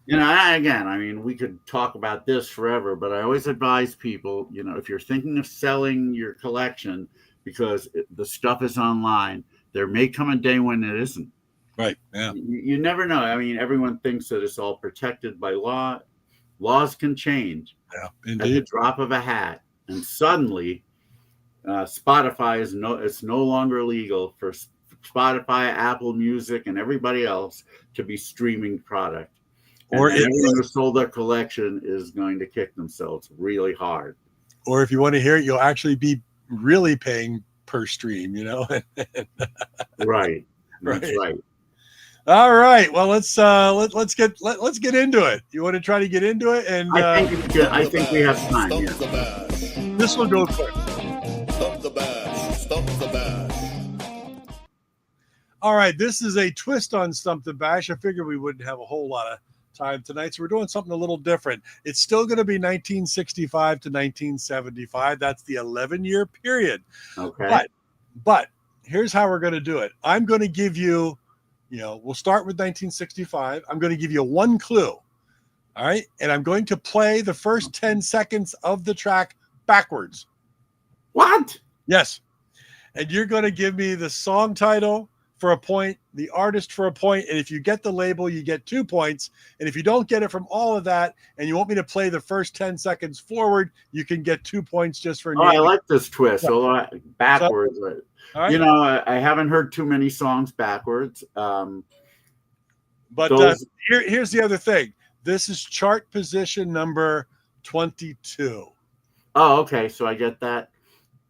Again, I mean, we could talk about this forever, but I always advise people, if you're thinking of selling your collection because the stuff is online, there may come a day when it isn't.
Right. Yeah.
You never know. I mean, everyone thinks that it's all protected by law. Laws can change
Yeah.
at the
Indeed.
drop of a hat, and suddenly Spotify it's no longer legal for Spotify, Apple Music, and everybody else to be streaming product.
Or
and everyone who sold their collection is going to kick themselves really hard.
Or if you want to hear it, you'll actually be really paying per stream, you know?
Right. That's right.
All right. Well, let's get into it. You want to try to get into it? And
I think we have time.
Stump
Yeah.
the Bash.
This will go quick.
Stump the Bash. Stump the Bash.
All right. This is a twist on Stump the Bash. I figured we wouldn't have a whole lot of time tonight, so we're doing something a little different. It's still going to be 1965 to 1975. That's the 11-year period.
Okay.
But here's how we're going to do it. I'm going to give you, we'll start with 1965. I'm going to give you one clue. All right. And I'm going to play the first 10 seconds of the track backwards.
What?
Yes. And you're going to give me the song title for a point, the artist for a point, and if you get the label, you get 2 points. And if you don't get it from all of that, and you want me to play the first 10 seconds forward, you can get 2 points just for
I like this twist. So backwards.
all right.
I haven't heard too many songs backwards.
But
those-
here's the other thing. This is chart position number 22.
Oh, okay. So I get that.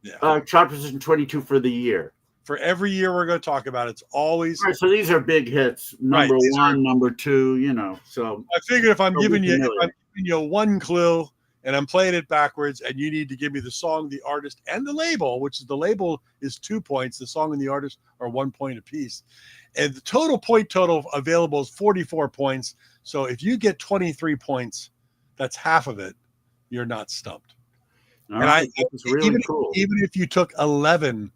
Yeah.
Chart position 22 for the year.
For every year we're going to talk about, it's always.
All right, so these are big hits. Number
Right,
one, number two, So
I figured if I'm
So
giving
we
you
can
if
really-
I'm giving you one clue and I'm playing it backwards, and you need to give me the song, the artist, and the label, which is the label is 2 points. The song and the artist are 1 point apiece. And the point total available is 44 points. So if you get 23 points, that's half of it. You're not stumped.
all right, that's really
even,
cool.
Even if you took all 11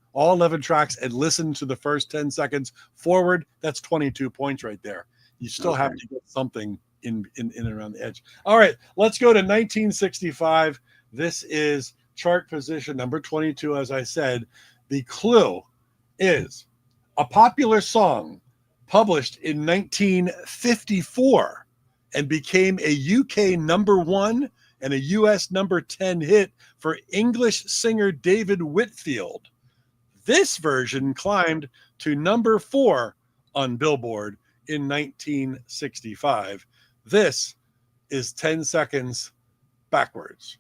tracks and listened to the first 10 seconds forward, that's 22 points right there. You still have to get something in and around the edge. All right, let's go to 1965. This is chart position number 22, as I said. The clue is a popular song published in 1954 and became a UK number 1 and a US number 10 hit for English singer David Whitfield. This version climbed to number 4 on Billboard in 1965. This is 10 seconds backwards.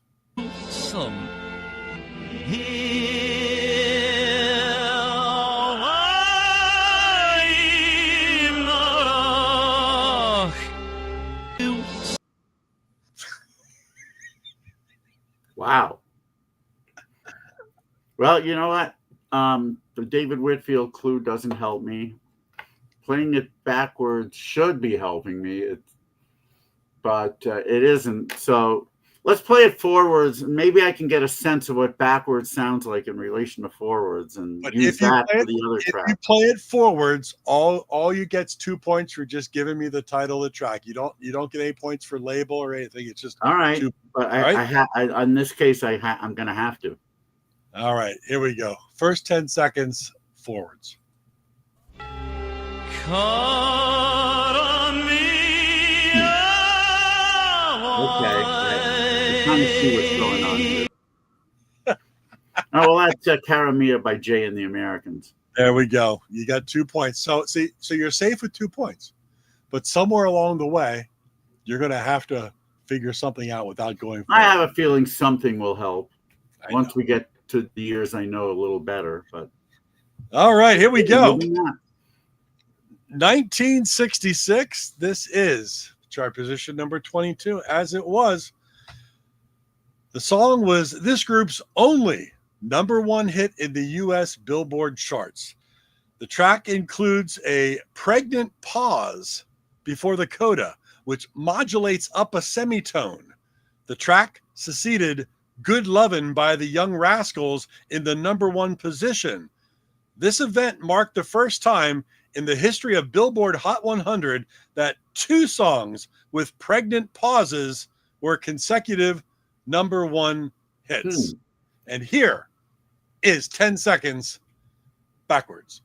Some
Wow. Well, you know what? The David Whitfield clue doesn't help me. Playing it backwards should be helping me, but it isn't. So let's play it forwards. Maybe I can get a sense of what backwards sounds like in relation to forwards, and use that for the other track.
If you play it forwards, all you get's 2 points for just giving me the title of the track. You don't get any points for label or anything. It's just
all right.
2.
But
All
in this case, I'm going to have to.
All right, here we go. First 10 seconds forwards.
caught on me.
Okay. I kind of see what's going on here. Oh, well, that's Caramia by Jay and the Americans.
There we go. You got 2 points. So you're safe with 2 points, but somewhere along the way, you're going to have to figure something out without going forward.
I have a feeling something will help
I
once
know.
we get to the years I know a little better. But
All right, here we go.
maybe not.
1966. This is chart position number 22, as it was. The song was this group's only number 1 hit in the U.S. Billboard charts. The track includes a pregnant pause before the coda, which modulates up a semitone. The track succeeded Good Lovin' by the Young Rascals in the number 1 position. This event marked the first time in the history of Billboard Hot 100 that 2 songs with pregnant pauses were consecutive number 1 hits. And here is 10 seconds backwards.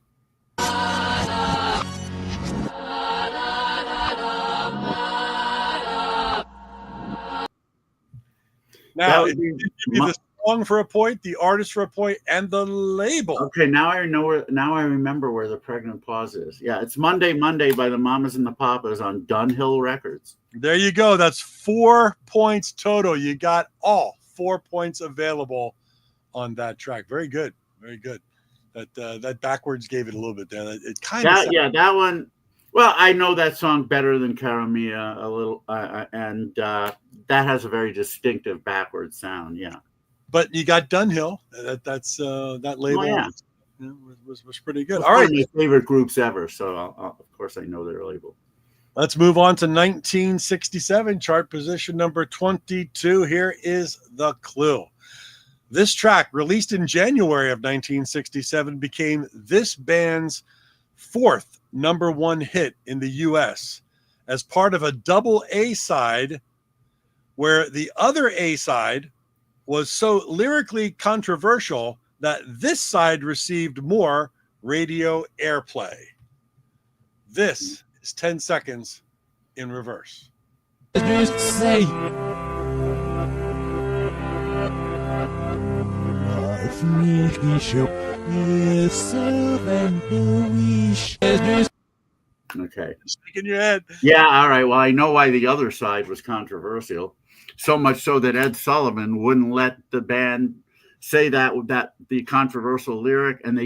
Now,
That would
it
be
didn't give me the song for a point, the artist for a point, and the label.
Okay, now I remember where the pregnant pause is. Yeah, it's Monday by the Mamas and the Papas on Dunhill Records.
There you go. That's 4 points total. You got all 4 points available on that track. Very good. Very good. That backwards gave it a little bit there. It kind of
that one. Well, I know that song better than Cara Mia a little, and that has a very distinctive backward sound. Yeah,
but you got Dunhill. That label was pretty good.
All right, one of my favorite groups ever. So of course I know their label.
Let's move on to 1967, chart position number 22. Here is the clue. This track, released in January of 1967, became this band's 4th #1 hit in the U.S. as part of a double A-side, where the other A-side was so lyrically controversial that this side received more radio airplay. This is 10 seconds in reverse.
Say.
Okay.
Stick in your head.
Yeah, all right. Well, I know why the other side was controversial. So much so that Ed Sullivan wouldn't let the band say that the controversial lyric, and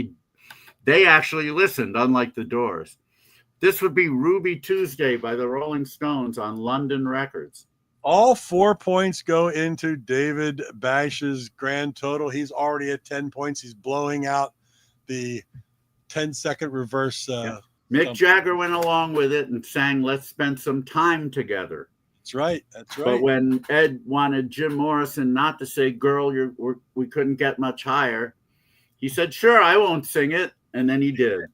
they actually listened, unlike the Doors. This would be Ruby Tuesday by the Rolling Stones on London Records.
All 4 points go into David Bash's grand total. He's already at 10 points. He's blowing out the 10-second reverse.
Mick Jagger went along with it and sang "Let's Spend Some Time Together."
That's right. That's right.
But when Ed wanted Jim Morrison not to say "Girl, we couldn't get much higher," he said, "Sure, I won't sing it," and then he did.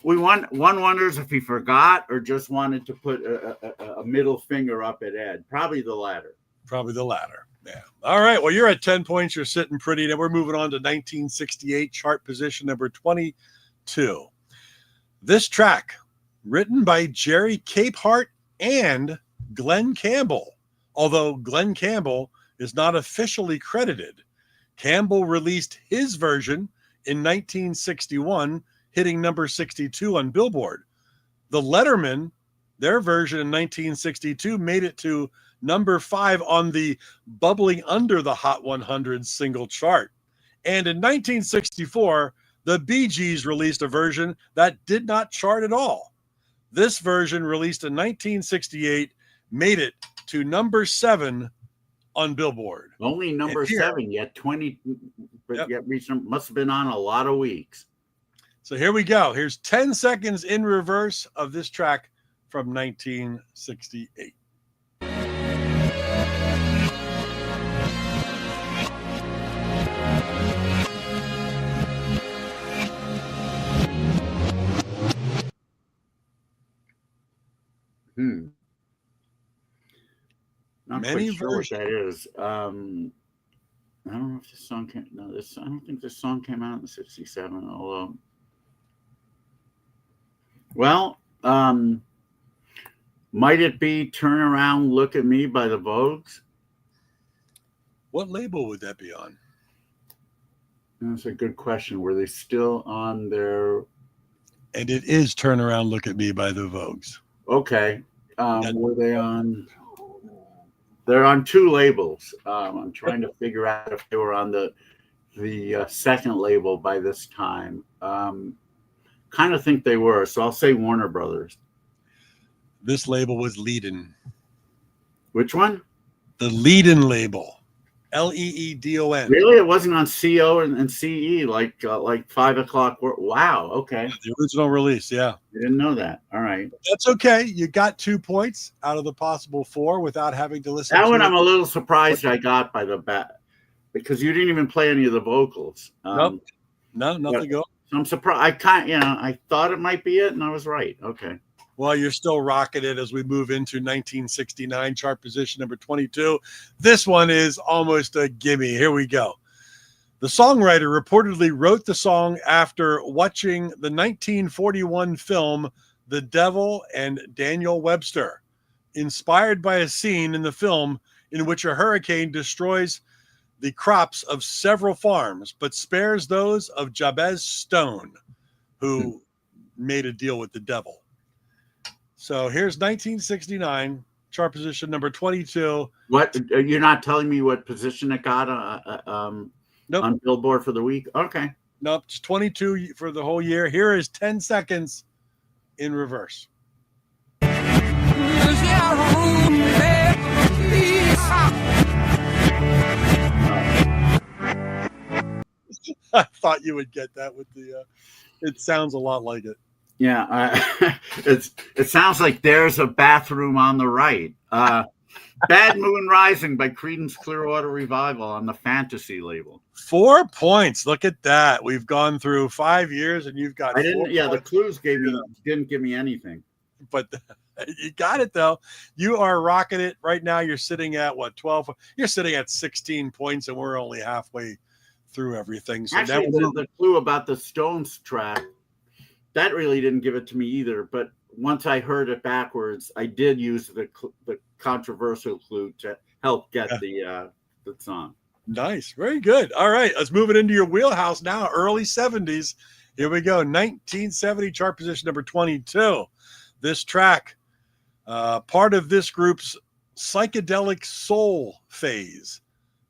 One wonders if he forgot or just wanted to put a middle finger up at Ed. Probably the latter.
Probably the latter. Yeah. All right. Well, you're at 10 points. You're sitting pretty. Now we're moving on to 1968, chart position number 22. This track, written by Jerry Capehart and Glenn Campbell, although Glenn Campbell is not officially credited. Campbell released his version in 1961, hitting number 62 on Billboard. The Letterman, their version in 1962, made it to number 5 on the Bubbling Under the Hot 100 single chart. And in 1964, the Bee Gees released a version that did not chart at all. This version, released in 1968, made it to number 7 on Billboard.
Only number 7, yet 20, yet reached, must have been on a lot of weeks.
So here we go. Here's 10 seconds in reverse of this track from 1968.
Not
Many
quite sure
versions.
what that is. I don't know if this song came. No, I don't think this song came out in '67. Although, well, might it be "Turn Around, Look at Me" by the Vogues?
What label would that be on?
That's a good question. Were they still on their?
And it is "Turn Around, Look at Me" by the Vogues.
Okay. Were they on? They're on 2 labels. I'm trying to figure out if they were on the second label by this time. Kind of think they were, so I'll say Warner Brothers.
This label was Leedon.
Which one?
The Leedon label. Leedon.
Really? It wasn't on CO and CE like 5 o'clock. Wow. Okay.
The original release. Yeah.
I didn't know that. All right.
That's okay. You got 2 points out of the possible 4 without having to listen.
That
to
one
it.
I'm a little surprised I got by the bat because you didn't even play any of the vocals.
Nope. No, nothing go.
I'm surprised. I thought it might be it, and I was right. Okay.
Well, you're still rocking it as we move into 1969, chart position number 22. This one is almost a gimme. Here we go. The songwriter reportedly wrote the song after watching the 1941 film The Devil and Daniel Webster, inspired by a scene in the film in which a hurricane destroys the crops of several farms, but spares those of Jabez Stone, who made a deal with the devil. So here's 1969, chart position number 22.
What, you're not telling me what position it got
Nope.
on Billboard for the week? Okay.
Nope, it's 22 for the whole year. Here is 10 seconds in reverse. I thought you would get that with the. It sounds a lot like it.
Yeah, it sounds like There's a Bathroom on the Right. Bad Moon Rising by Creedence Clearwater Revival on the Fantasy label.
4 points. Look at that. We've gone through 5 years, and you've got.
I didn't.
4
Yeah, the
points.
clues didn't give me anything.
But you got it though. You are rocking it right now. You're sitting at what, 12? You're sitting at 16 points, and we're only halfway through everything. So
Actually, the clue about the Stones track, that really didn't give it to me either. But once I heard it backwards, I did use the controversial clue to help get the song.
Nice, very good. All right, let's move it into your wheelhouse now. Early 70s. Here we go. 1970 chart position number 22. This track, part of this group's psychedelic soul phase,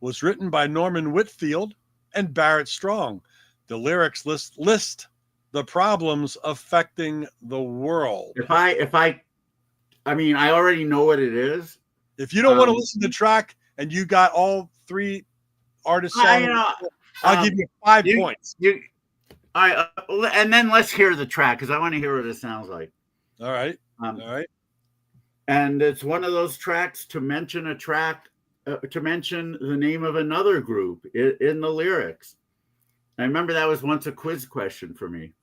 was written by Norman Whitfield and Barrett Strong. The lyrics list the problems affecting the world.
I mean, I already know what it is.
If you don't want to listen to the track and you got all 3 artists, I'll give you 5 points.
And then let's hear the track because I want to hear what it sounds like.
All right. All right.
And it's one of those tracks to mention a track, to mention the name of another group in the lyrics. I remember that was once a quiz question for me.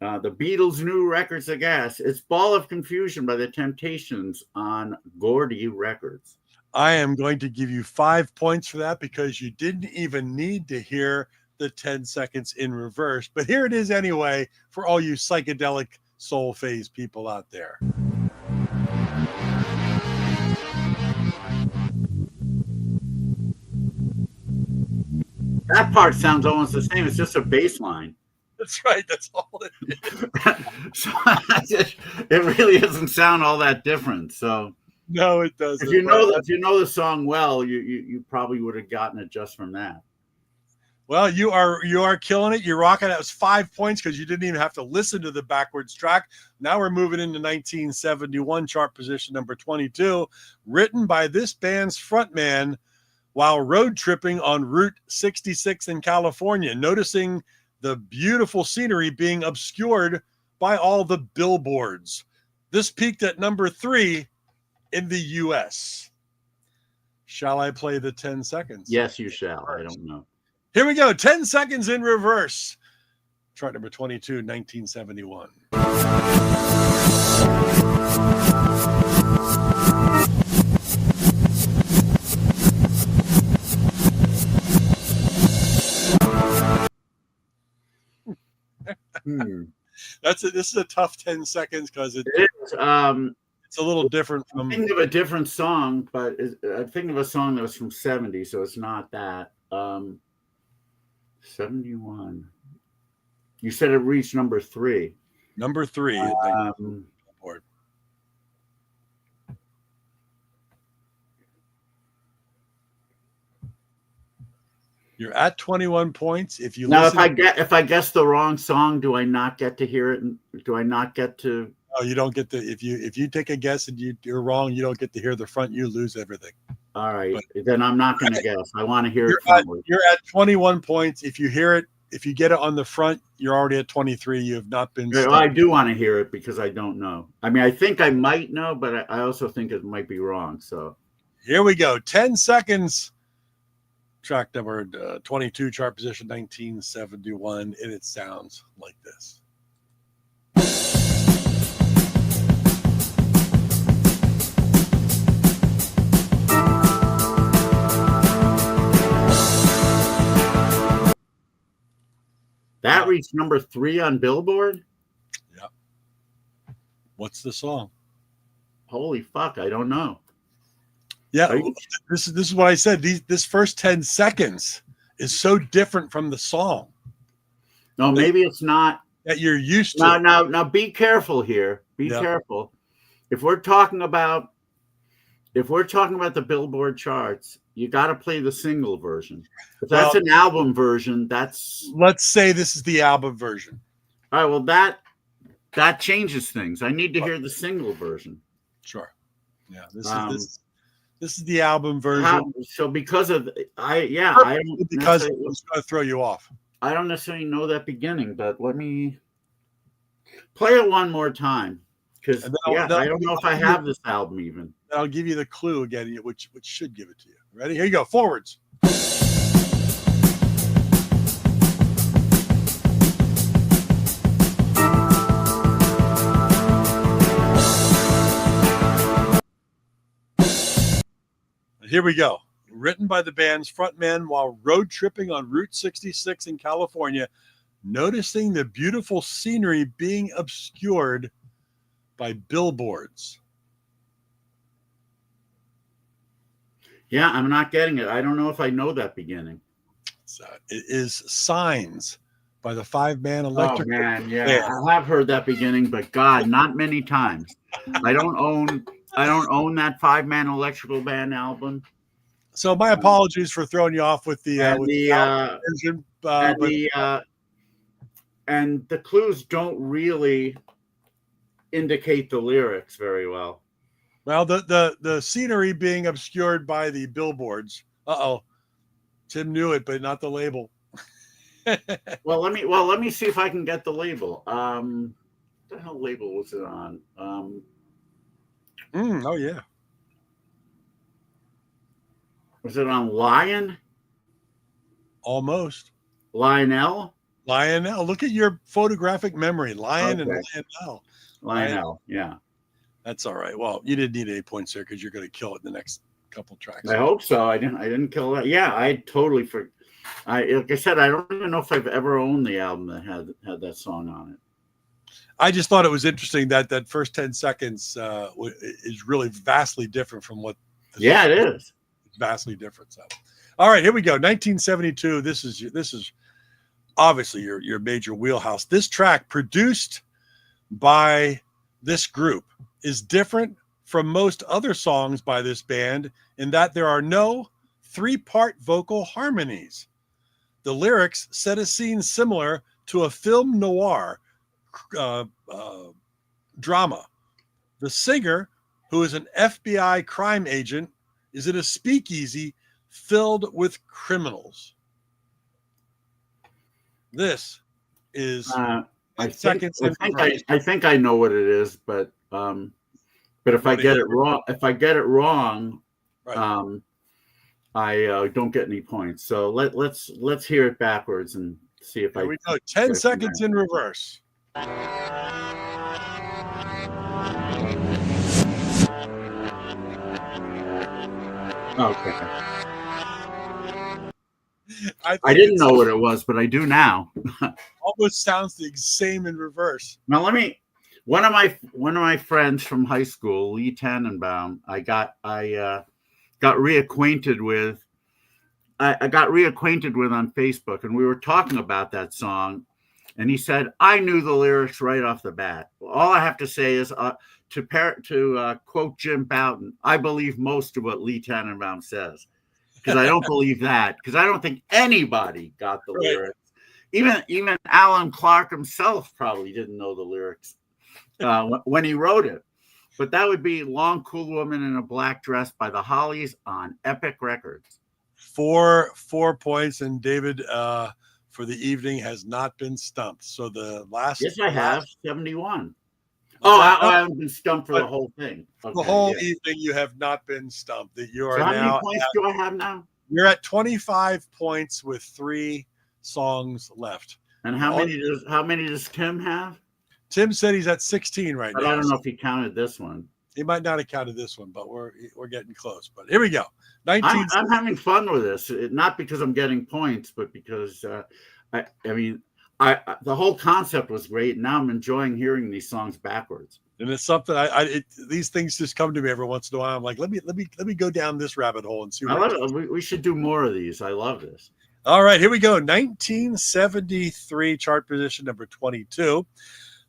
The Beatles' new records of gas. It's Ball of Confusion by the Temptations on Gordy Records.
I am going to give you 5 points for that because you didn't even need to hear the 10 seconds in reverse. But here it is anyway for all you psychedelic soul phase people out there.
That part sounds almost the same. It's just a bass line.
That's right. That's all it is.
So it really doesn't sound all that different. So
no, it doesn't.
If you know the song well, you probably would have gotten it just from that.
Well, you are killing it. You're rocking it. It was 5 points because you didn't even have to listen to the backwards track. Now we're moving into 1971 chart position number 22, written by this band's frontman while road tripping on Route 66 in California, noticing the beautiful scenery being obscured by all the billboards. This peaked at number 3 in the U.S. Shall I play the 10 seconds?
Yes, you shall. I don't know.
Here we go. 10 seconds in reverse. Chart number 22, 1971. This is a tough 10 seconds because it's a little different from.
I think of a different song, but I think of a song that was from 70, so it's not that. 71. You said it reached number 3.
Number 3. You're at 21 points. If you
now,
listen,
if I guess the wrong song, do I not get to hear it? Do I not get to?
No, you don't get to. If you take a guess and you're wrong, you don't get to hear the front. You lose everything.
All right, then I'm not going to guess. I want to hear it.
You're at 21 points. If you hear it, if you get it on the front, you're already at 23. You have not been.
Well, I do want to hear it because I don't know. I mean, I think I might know, but I also think it might be wrong. So
here we go. 10 seconds. Track number 22, chart position 1971, and it sounds like this.
That reached number 3 on Billboard?
Yeah. What's the song?
Holy fuck, I don't know.
Yeah,
Are you-
this is what I said. This first 10 seconds is so different from the song
No, maybe it's not.
that you're used to.
Now, be careful here. Be
Yeah.
careful. If we're talking about the Billboard charts, you got to play the single version. If that's
Well,
an album version, that's
Let's say this is the album version.
all right. Well, that changes things. I need to hear the single version.
Sure. Yeah, this is the album
How,
version.
so because of I don't
Because
necessarily-
it's going to throw you off.
I don't necessarily know that beginning, but let me play it one more time because
And then
I don't know if I have this album even.
I'll give you the clue again, which should give it to you. Ready? Here you go. Forwards. Here we go. Written by the band's frontman while road tripping on Route 66 in California, noticing the beautiful scenery being obscured by billboards.
Yeah, I'm not getting it. I don't know if I know that beginning.
It is Signs by the five-man
Oh
electric.
man, yeah,
band.
I have heard that beginning, but God, not many times. I don't own that 5-man electrical band album.
So my apologies for throwing you off with the
And
with
the,
the album version,
and the clues don't really indicate the lyrics very well.
well, the scenery being obscured by the billboards. Tim knew it, but not the label.
Well, let me see if I can get the label. What the hell label was it on?
Oh yeah.
Was it on Lion?
Almost.
Lionel?
Lionel. Look at your photographic memory. Lion and
Okay.
Lionel.
Lionel, yeah.
That's all right. Well, you didn't need 8 points there because you're going to kill it in the next couple tracks.
I hope so. I didn't kill that. Yeah, I totally forgot. Like I said, I don't even know if I've ever owned the album that had that song on it.
I just thought it was interesting that first 10 seconds is really vastly different from what.
Yeah, it is.
It's vastly different. So, all right, here we go. 1972. This is obviously your major wheelhouse. This track, produced by this group, is different from most other songs by this band in that there are no 3-part vocal harmonies. The lyrics set a scene similar to a film noir drama. The singer, who is an FBI crime agent, is in a speakeasy filled with criminals. This is
I
seconds.
think I know what it is, but if I get it wrong,
Right.
I don't get any points. So let's hear it backwards and see if
Here we go. 10 seconds in reverse.
Okay.
I
didn't know what it was, but I do now.
Almost sounds the same in reverse.
Now one of my friends from high school, Lee Tannenbaum, I got reacquainted with. I got reacquainted with on Facebook, and we were talking about that song, and he said I knew the lyrics right off the bat. All I have to say is to quote Jim Bouton, I believe most of what Lee Tannenbaum says, because I don't believe that, because I don't think anybody got the lyrics. Even Alan Clark himself probably didn't know the lyrics when he wrote it. But that would be Long Cool Woman in a Black Dress by the Hollies on Epic Records.
4 points, and David for the evening has not been stumped. So the last.
Yes, I have 71. Oh, I haven't been stumped for the whole thing. Okay,
the whole evening, you have not been stumped. That you are
so how
now.
many points do I have now?
You're at 25 points with 3 songs left.
And how many does Tim have?
Tim said he's at 16 right
But
now.
I don't know if he counted this one.
He might not have counted this one, but we're getting close. But here we go.
I'm having fun with this, not because I'm getting points, but because the whole concept was great. And now I'm enjoying hearing these songs backwards.
And it's something these things just come to me every once in a while. I'm like, let me go down this rabbit hole and see.
I love it. We should do more of these. I love this.
All right, here we go. 1973 chart position number 22.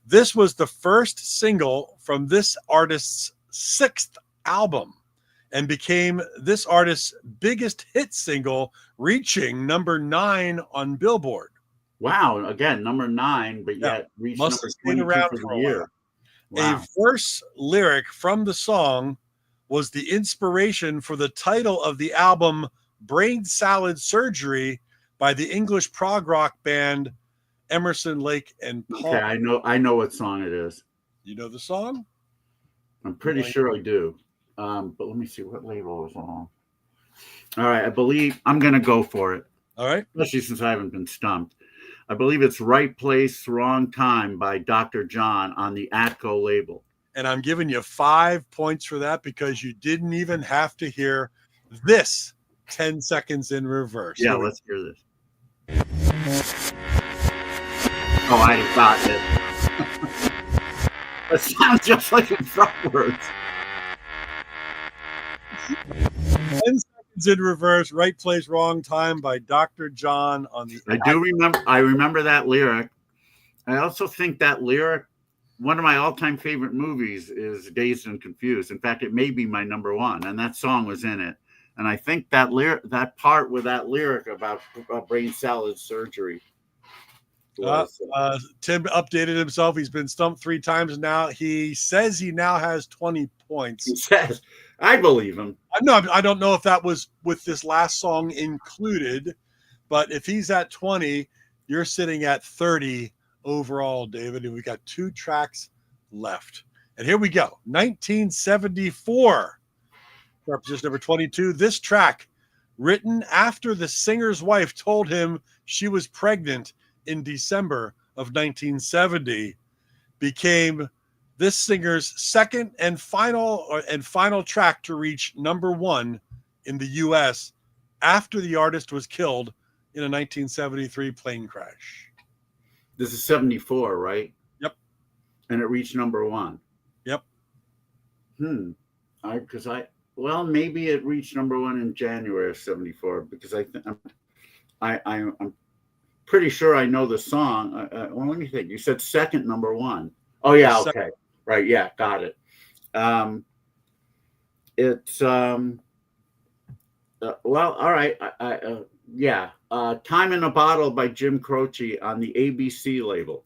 This was the first single from this artist's 6th album and became this artist's biggest hit single, reaching number 9 on Billboard.
Wow. Again, number 9, but yet reached
Must
number 22 for the year. Wow.
A verse lyric from the song was the inspiration for the title of the album Brain Salad Surgery by the English prog rock band Emerson, Lake and Palmer.
Okay, I know what song it is.
You know the song?
I'm pretty sure I do. But let me see what label is on. All right, I believe I'm going to go for it.
All right.
Especially since I haven't been stumped. I believe it's Right Place, Wrong Time by Dr. John on the Atco label.
And I'm giving you 5 points for that because you didn't even have to hear this 10 seconds in reverse.
Yeah, let's hear this. Oh, I got it. It sounds just like in frontwards.
10 seconds in reverse, Right Place, Wrong Time by Dr. John on the.
I remember that lyric. I also think that lyric, one of my all-time favorite movies is Dazed and Confused. In fact, it may be my number 1, and that song was in it. And I think that part with that lyric about brain salad surgery.
Tim updated himself. He's been stumped 3 times now. He says he now has 20 points.
He says, I believe him.
I don't know if that was with this last song included, but if he's at 20, you're sitting at 30 overall, David, and we got 2 tracks left. And here we go. 1974. Position number 22. This track, written after the singer's wife told him she was pregnant in December of 1970, became this singer's second and final track to reach number 1 in the U.S. after the artist was killed in a 1973 plane crash.
This is 74, right?
Yep.
And it reached number 1.
Yep.
Well, maybe it reached number 1 in January of 74 because I'm pretty sure I know the song. Well, let me think. You said second number 1. Oh yeah, okay, right, yeah, got it. It's well, all right. Time in a Bottle by Jim Croce on the ABC label.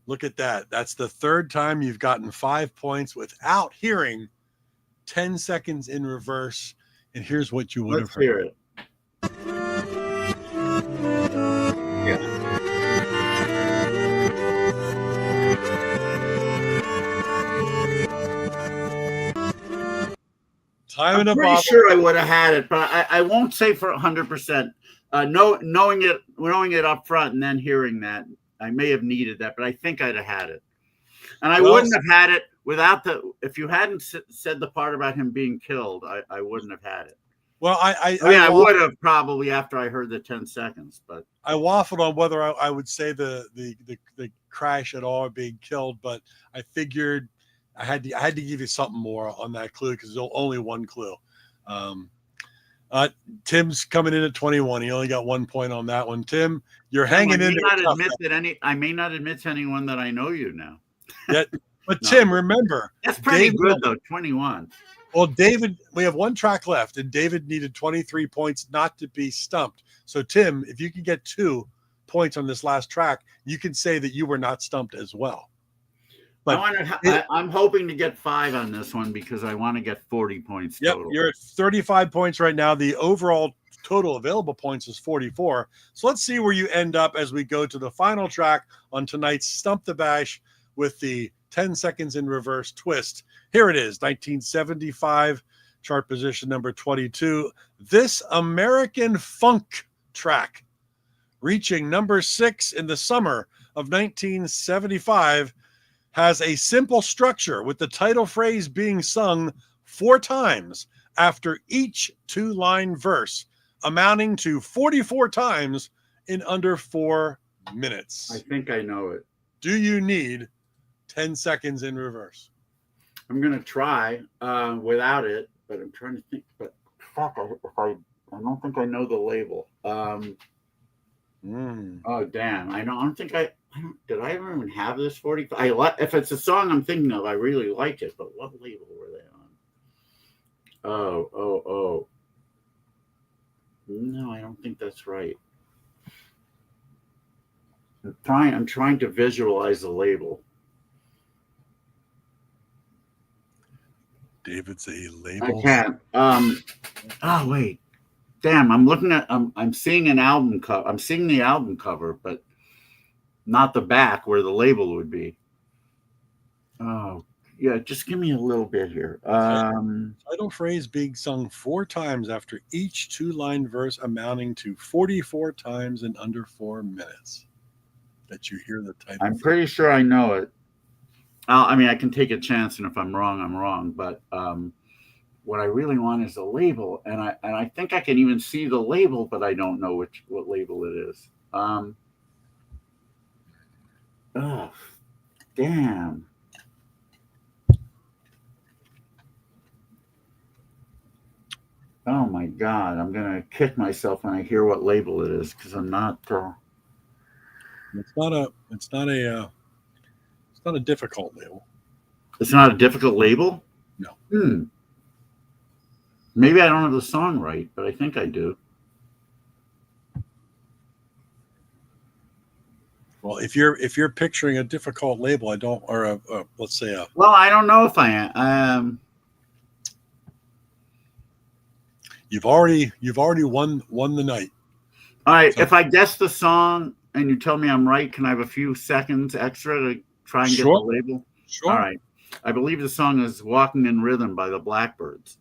Look at that. That's the 3rd time you've gotten 5 points without hearing 10 seconds in reverse. And here's what you would have heard.
Hear it. Yeah.
Time in a Bottle.
I'm pretty sure I would have had it, but I won't say for 100%. Knowing it up front and then hearing that, I may have needed that, but I think I'd have had it. And I wouldn't have had it without if you hadn't said the part about him being killed, I wouldn't have had it.
Well, I
would have probably after I heard the 10 seconds, but
I waffled on whether I would say the crash at all or being killed, but I figured I had to give you something more on that clue because there's only one clue. Tim's coming in at 21. He only got 1 point on that one. Tim, you're hanging in there.
I may not admit to anyone that I know you now.
But no. Tim, remember,
that's pretty good though. 21.
Well, David, we have 1 track left, and David needed 23 points not to be stumped. So, Tim, if you can get 2 points on this last track, you can say that you were not stumped as well. But
I'm hoping to get 5 on this one because I want to get 40 points total.
Yep, you're at 35 points right now. The overall total available points is 44. So let's see where you end up as we go to the final track on tonight's Stump the Bash with the 10 seconds in reverse twist. Here it is, 1975, chart position number 22. This American funk track, reaching number 6 in the summer of 1975, has a simple structure with the title phrase being sung 4 times after each 2-line verse, amounting to 44 times in under 4 minutes.
I think I know it.
Do you need 10 seconds in reverse?
I'm gonna try without it, but I'm trying to think. But fuck, I don't think I know the label. Oh damn! I don't think I did. I ever even have this 45? If it's a song I'm thinking of, I really like it. But what label were they on? Oh. No, I don't think that's right. I'm trying to visualize the label.
David's a label.
I can't. Oh wait, damn! I'm seeing an album cover. I'm seeing the album cover, but not the back where the label would be. Oh yeah, just give me a little bit here.
Title phrase being sung 4 times after each 2-line verse, amounting to 44 times in under 4 minutes. That you hear the title.
I'm pretty sure I know it. I mean, I can take a chance, and if I'm wrong, I'm wrong. But what I really want is a label, and I think I can even see the label, but I don't know what label it is. Oh, damn. Oh my God! I'm gonna kick myself when I hear what label it is because I'm not.
It's not a difficult label.
It's not a difficult label?
No.
Maybe I don't have the song right, but I think I do.
Well, if you're picturing a difficult label, I don't, or let's say a.
Well, I don't know if I am.
You've already won the night.
All right. So, if I guess the song and you tell me I'm right, can I have a few seconds extra to try and get the label?
Sure.
All right. I believe the song is "Walking in Rhythm" by the Blackbirds.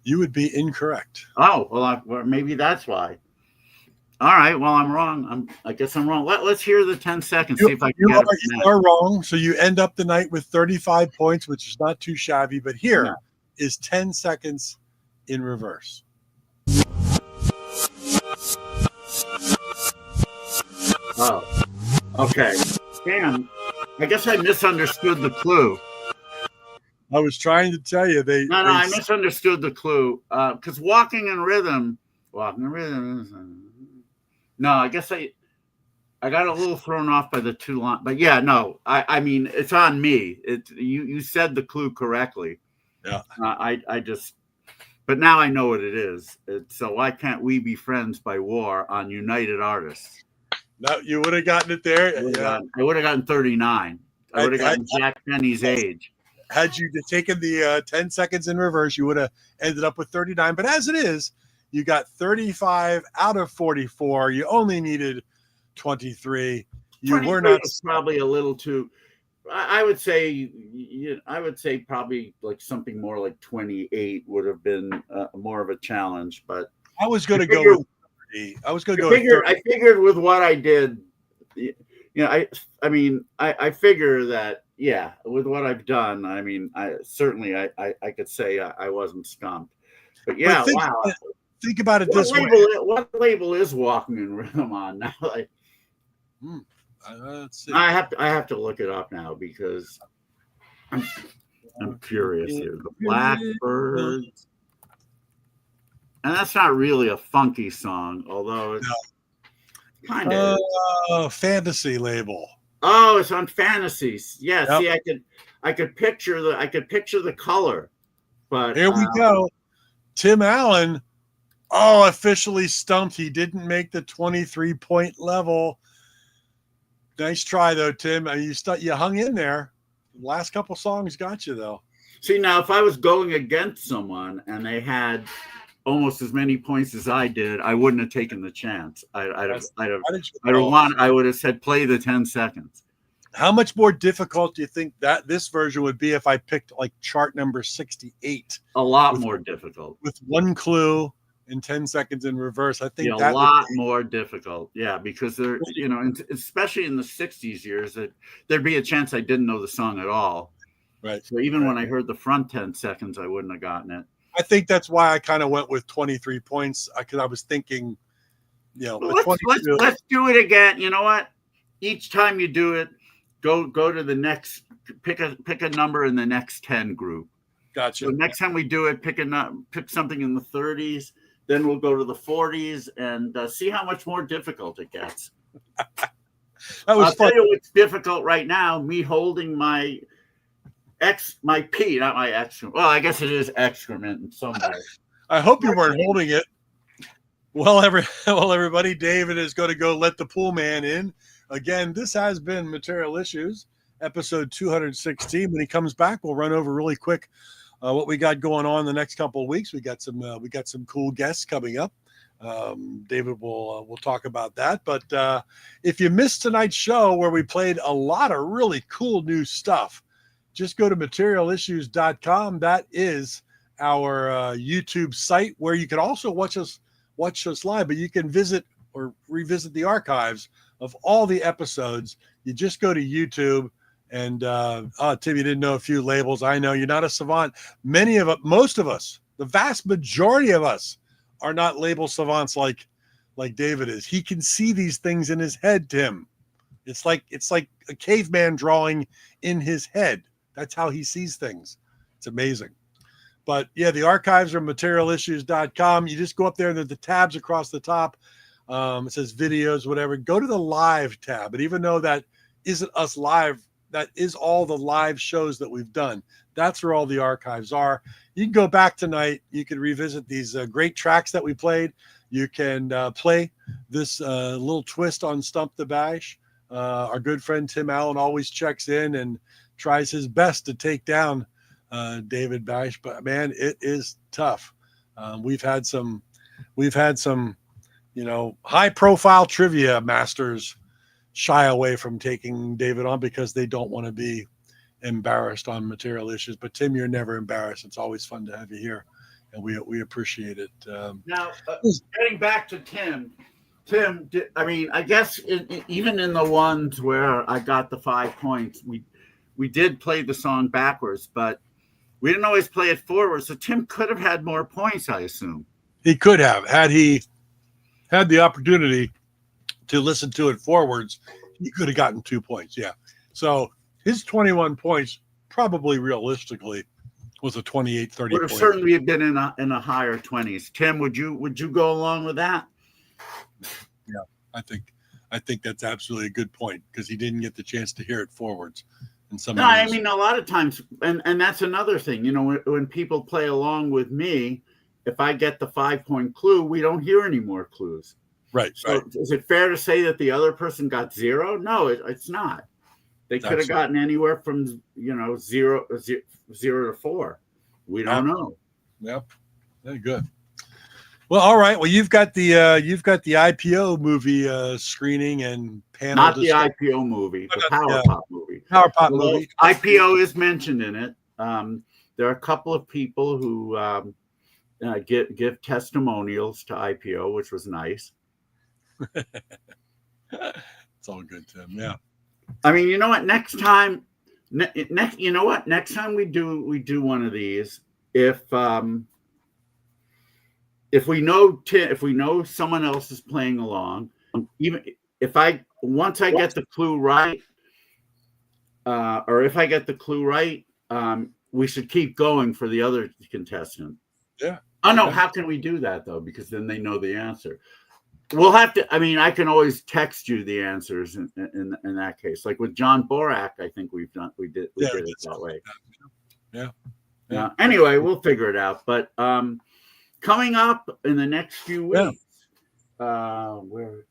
You would be incorrect.
Oh, well, maybe that's why. All right. Well, I'm wrong. I guess I'm wrong. Let's hear the 10 seconds. See if I can get it.
You are wrong. So you end up the night with 35 points, which is not too shabby. But here is 10 seconds in reverse.
Oh, okay. Damn. I guess I misunderstood the clue.
I was trying to tell you
I misunderstood the clue because walking in rhythm. No, I guess I got a little thrown off by the 2 line, but yeah, no, I mean it's on me. You said the clue correctly.
Yeah.
But now I know what it is. So why can't we be friends by War on United Artists?
No, you would have gotten it there.
I would have gotten 39. I would have gotten Jack Penny's age.
Had you taken the 10 seconds in reverse, you would have ended up with 39. But as it is, you got 35 out of 44. You only needed 23. You were not
probably a little too. I would say probably like something more like 28 would have been more of a challenge. But
I was going to go with 30. I was going to go.
I figured with what I did, I figure that. Yeah, with what I've done, I mean, I could say I wasn't stumped. But yeah, wow.
Think about it this way.
What label is Walking in Rhythm on now?
Let's see.
I have to look it up now because I'm curious here. The Blackbirds. And that's not really a funky song, although it's kind of
fantasy label.
Oh, it's on Fantasies. Yeah,
yep.
See, I could picture the color. But
here we go. Tim Allen, officially stumped. He didn't make the 23-point level. Nice try though, Tim. You hung in there. The last couple songs got you though.
See, now if I was going against someone and they had almost as many points as I did, I wouldn't have taken the chance. I would have said play the 10 seconds.
How much more difficult do you think that this version would be if I picked like chart number 68?
A lot more difficult.
With 1 clue and 10 seconds in reverse. I think
a lot more difficult. Yeah, because there, especially in the 60s years, that there'd be a chance I didn't know the song at all.
Right.
So even when I heard the front 10 seconds, I wouldn't have gotten it.
I think that's why I kind of went with 23 points because I was thinking,
let's do it again. You know what? Each time you do it, go to the next pick a number in the next 10 group.
Gotcha.
So next time we do it, pick something in the 30s. Then we'll go to the 40s and see how much more difficult it gets. I'll tell you what's difficult right now. Me holding my pee, not my excrement. Well, I guess it is excrement in some way.
I hope you weren't holding it. Well, everybody, David is going to go let the pool man in. Again, this has been Material Issues, episode 216. When he comes back, we'll run over really quick what we got going on the next couple of weeks. We got some cool guests coming up. David will talk about that. But if you missed tonight's show where we played a lot of really cool new stuff, just go to materialissues.com. That is our YouTube site where you can also watch us live, but you can visit or revisit the archives of all the episodes. You just go to YouTube. And Tim, you didn't know a few labels. I know you're not a savant. Most of us, the vast majority of us, are not label savants like David is. He can see these things in his head, Tim. It's like a caveman drawing in his head. That's how he sees things. It's amazing. But yeah, the archives are materialissues.com. You just go up there and there's the tabs across the top. It says videos, whatever. Go to the live tab. And even though that isn't us live, that is all the live shows that we've done. That's where all the archives are. You can go back tonight. You can revisit these great tracks that we played. You can play this little twist on Stump the Bash. Our good friend Tim Allen always checks in and tries his best to take down David Bash. But man, it is tough. We've had some, high profile trivia masters shy away from taking David on because they don't want to be embarrassed on Material Issues. But Tim, you're never embarrassed. It's always fun to have you here, and we appreciate it.
Now, getting back to Tim, I guess even in the ones where I got the 5 points, we did play the song backwards, but we didn't always play it forward. So Tim could have had more points, I assume.
He could have, had he had the opportunity to listen to it forwards, he could have gotten 2 points. Yeah. So his 21 points probably realistically was a 28-30
would have certainly been in a higher 20s. Tim, would you go along with that?
Yeah, I think that's absolutely a good point because he didn't get the chance to hear it forwards.
No, I mean, a lot of times, and that's another thing, when people play along with me, if I get the 5-point clue, we don't hear any more clues.
Right.
So
right.
Is it fair to say that the other person got 0? No, it's not. They could have gotten anywhere from 0 to 4. We don't know.
Yep. Very good. Well, all right. Well, you've got the IPO movie screening and panel.
Not the IPO movie, the Power Pop movie.
Power Pop movie.
IPO is mentioned in it. There are a couple of people who give testimonials to IPO, which was nice.
It's all good, Tim. Yeah.
I mean, you know what? Next time Next time we do one of these, if we know someone else is playing along, even once I get the clue right, or if I get the clue right, we should keep going for the other contestant.
Yeah.
Oh no, how can we do that though? Because then they know the answer. We'll have to. I mean, I can always text you the answers in that case. Like with John Borak, I think we did it that way. Yeah. Anyway, we'll figure it out. But coming up in the next few weeks, where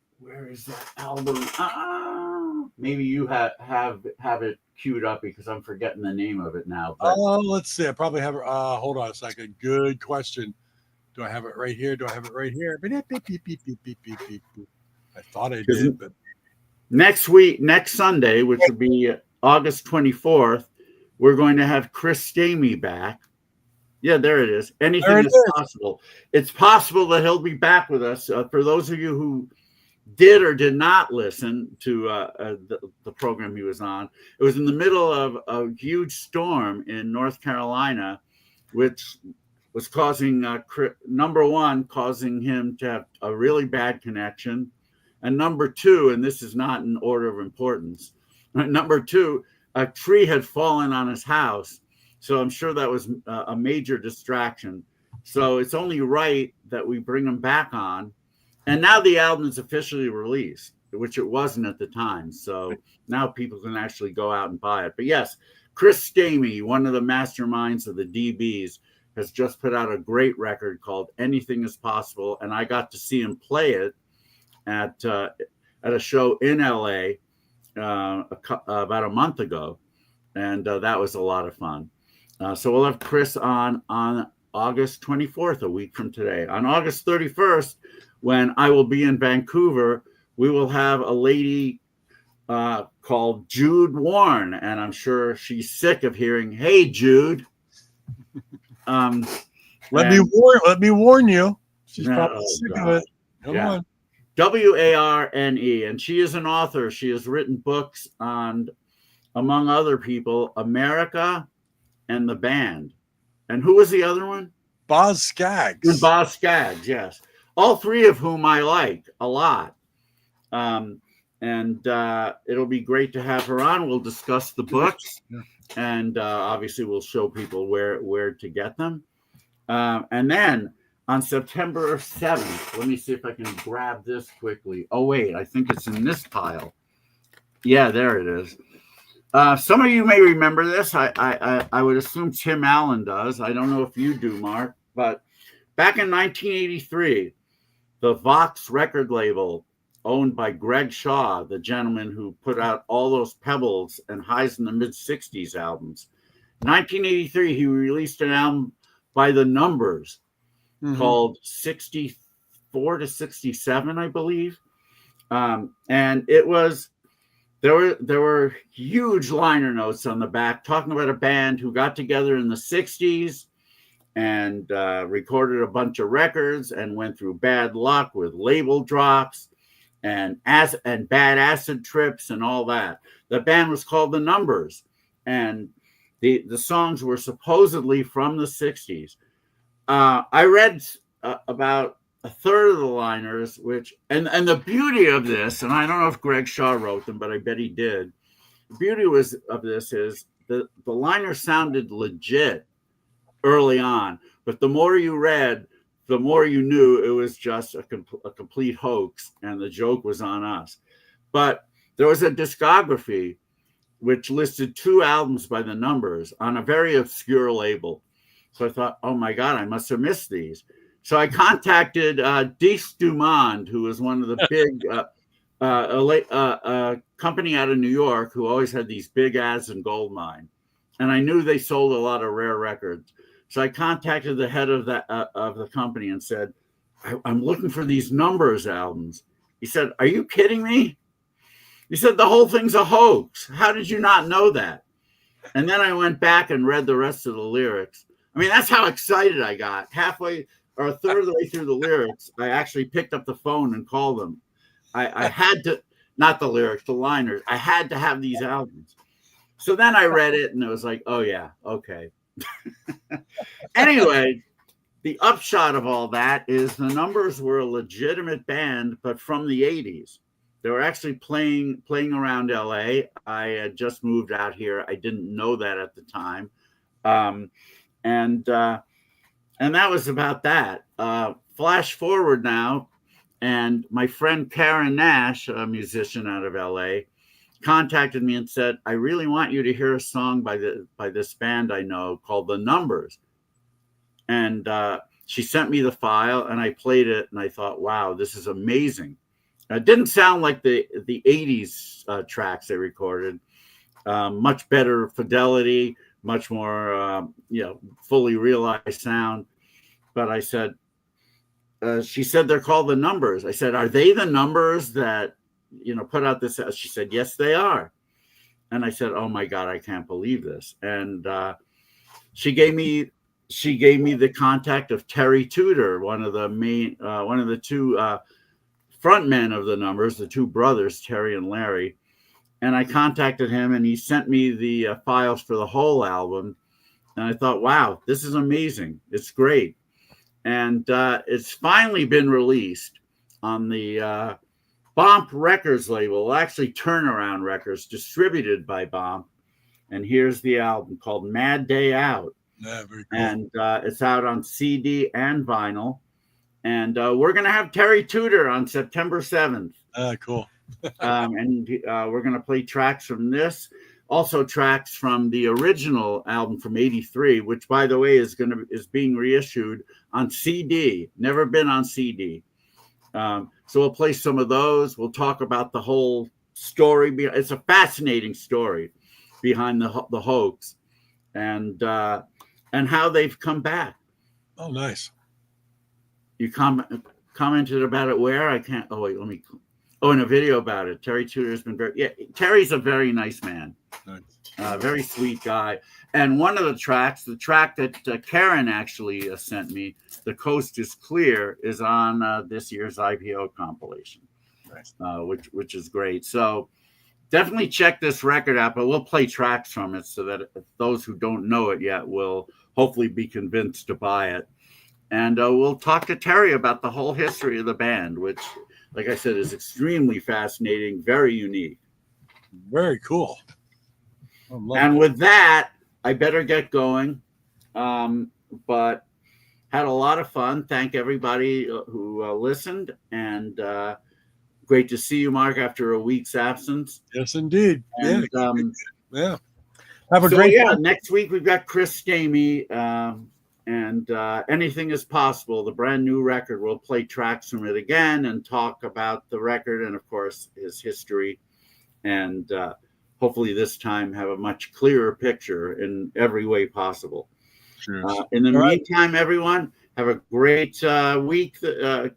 is that album? Maybe you have it queued up because I'm forgetting the name of it now.
Let's see. I probably have it. Hold on a second. Good question. Do I have it right here? I thought I did. But
next Sunday, which would be August 24th, we're going to have Chris Stamey back. Yeah, there it is. Anything is possible. It's possible that he'll be back with us. For those of you who did or did not listen to the program he was on, it was in the middle of a huge storm in North Carolina, which was causing number one, causing him to have a really bad connection, and number two, and this is not in order of importance, number two, a tree had fallen on his house. So I'm sure that was a major distraction. So it's only right that we bring him back on. And now the album is officially released, which it wasn't at the time. So now people can actually go out and buy it. But yes, Chris Stamey, one of the masterminds of the DBs, has just put out a great record called Anything Is Possible. And I got to see him play it at a show in LA about a month ago. And that was a lot of fun. So we'll have Chris on August 24th, a week from today. On August 31st, when I will be in Vancouver, we will have a lady called Jude Warren, and I'm sure she's sick of hearing, "Hey, Jude."
Let me warn you. She's probably sick of it. Come on.
Warne, and she is an author. She has written books on, among other people, America and the Band. And who was the other one?
Boz Scaggs.
Boz Scaggs, yes. All three of whom I like a lot. And it'll be great to have her on. We'll discuss the books, and obviously we'll show people where to get them. And then on September 7th, let me see if I can grab this quickly. Oh, wait, I think it's in this pile. Yeah, there it is. Some of you may remember this. I would assume Tim Allen does. I don't know if you do, Mark. But back in 1983, the Vox record label, owned by Greg Shaw, the gentleman who put out all those Pebbles and Highs in the Mid-60s albums. In 1983, he released an album by the Numbers called 64 to 67, I believe. And it was, there were huge liner notes on the back talking about a band who got together in the 60s and recorded a bunch of records and went through bad luck with label drops and bad acid trips and all that. The band was called The Numbers, and the songs were supposedly from the 60s. I read about a third of the liners, which and the beauty of this, and I don't know if Greg Shaw wrote them, but I bet he did. The beauty of this is the liners sounded legit early on, but the more you read, the more you knew it was just a complete hoax, and the joke was on us. But there was a discography which listed 2 albums by the Numbers on a very obscure label. So I thought, oh my God, I must have missed these. So I contacted Dice Dumond, who was one of the big company out of New York who always had these big ads in Goldmine. And I knew they sold a lot of rare records. So I contacted the head of the company and said, I'm looking for these Numbers albums. He said, are you kidding me? He said, the whole thing's a hoax. How did you not know that? And then I went back and read the rest of the lyrics. I mean, that's how excited I got. Halfway or a third of the way through the lyrics, I actually picked up the phone and called them. I had to, not the lyrics, the liners. I had to have these albums. So then I read it and it was like, oh yeah, okay. Anyway, the upshot of all that is the Numbers were a legitimate band, but from the 80s. They were actually playing around LA. I had just moved out here. I didn't know that at the time. And that was about that. Flash forward now, and my friend Karen Nash, a musician out of LA, contacted me and said, I really want you to hear a song by this band I know called The Numbers. And she sent me the file, and I played it, and I thought, wow, this is amazing. It didn't sound like the 80s tracks they recorded. Much better fidelity, much more, fully realized sound. But I said, she said they're called The Numbers. I said, are they the Numbers that, put out this? She said, yes, they are. And I said, oh my God, I can't believe this. And she gave me the contact of Terry Tudor, one of the 2 front men of the Numbers, the 2 brothers, Terry and Larry. And I contacted him, and he sent me the files for the whole album. And I thought, wow, this is amazing. It's great. And it's finally been released on the Bomp Records label, actually Turnaround Records, distributed by Bomp. And here's the album called Mad Day Out.
Yeah, very cool.
And it's out on CD and vinyl. And we're going to have Terry Tudor on September 7th.
Cool.
And we're going to play tracks from this. Also tracks from the original album from '83, which, by the way, is being reissued on CD. Never been on CD. So we'll play some of those. We'll talk about the whole story. It's a fascinating story behind the hoax, and how they've come back.
Oh, nice.
You commented about it where? I can't. Oh, wait, let me. Oh, in a video about it. Terry Tudor has been Terry's a very nice man.
Nice.
Very sweet guy. And one of the tracks, the track that Karen actually sent me, The Coast is Clear, is on this year's IPO compilation.
Nice.
Which is great. So definitely check this record out, but we'll play tracks from it so that those who don't know it yet will hopefully be convinced to buy it. And we'll talk to Terry about the whole history of the band, which, like I said, is extremely fascinating, very unique.
Very cool.
And with that, I better get going. But had a lot of fun. Thank everybody who listened. And great to see you, Mark, after a week's absence.
Yes, indeed.
And,
yeah. Have a great
day. Next week we've got Chris Stamey. And Anything is Possible, the brand new record. We'll play tracks from it again and talk about the record and, of course, his history. And hopefully this time have a much clearer picture in every way possible.
Sure.
In the meantime, everyone, have a great week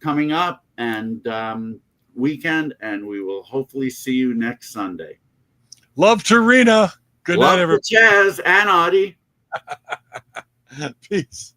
coming up and weekend, and we will hopefully see you next Sunday.
Love to Rena. Good night, everyone.
Chaz and Audie.
Peace.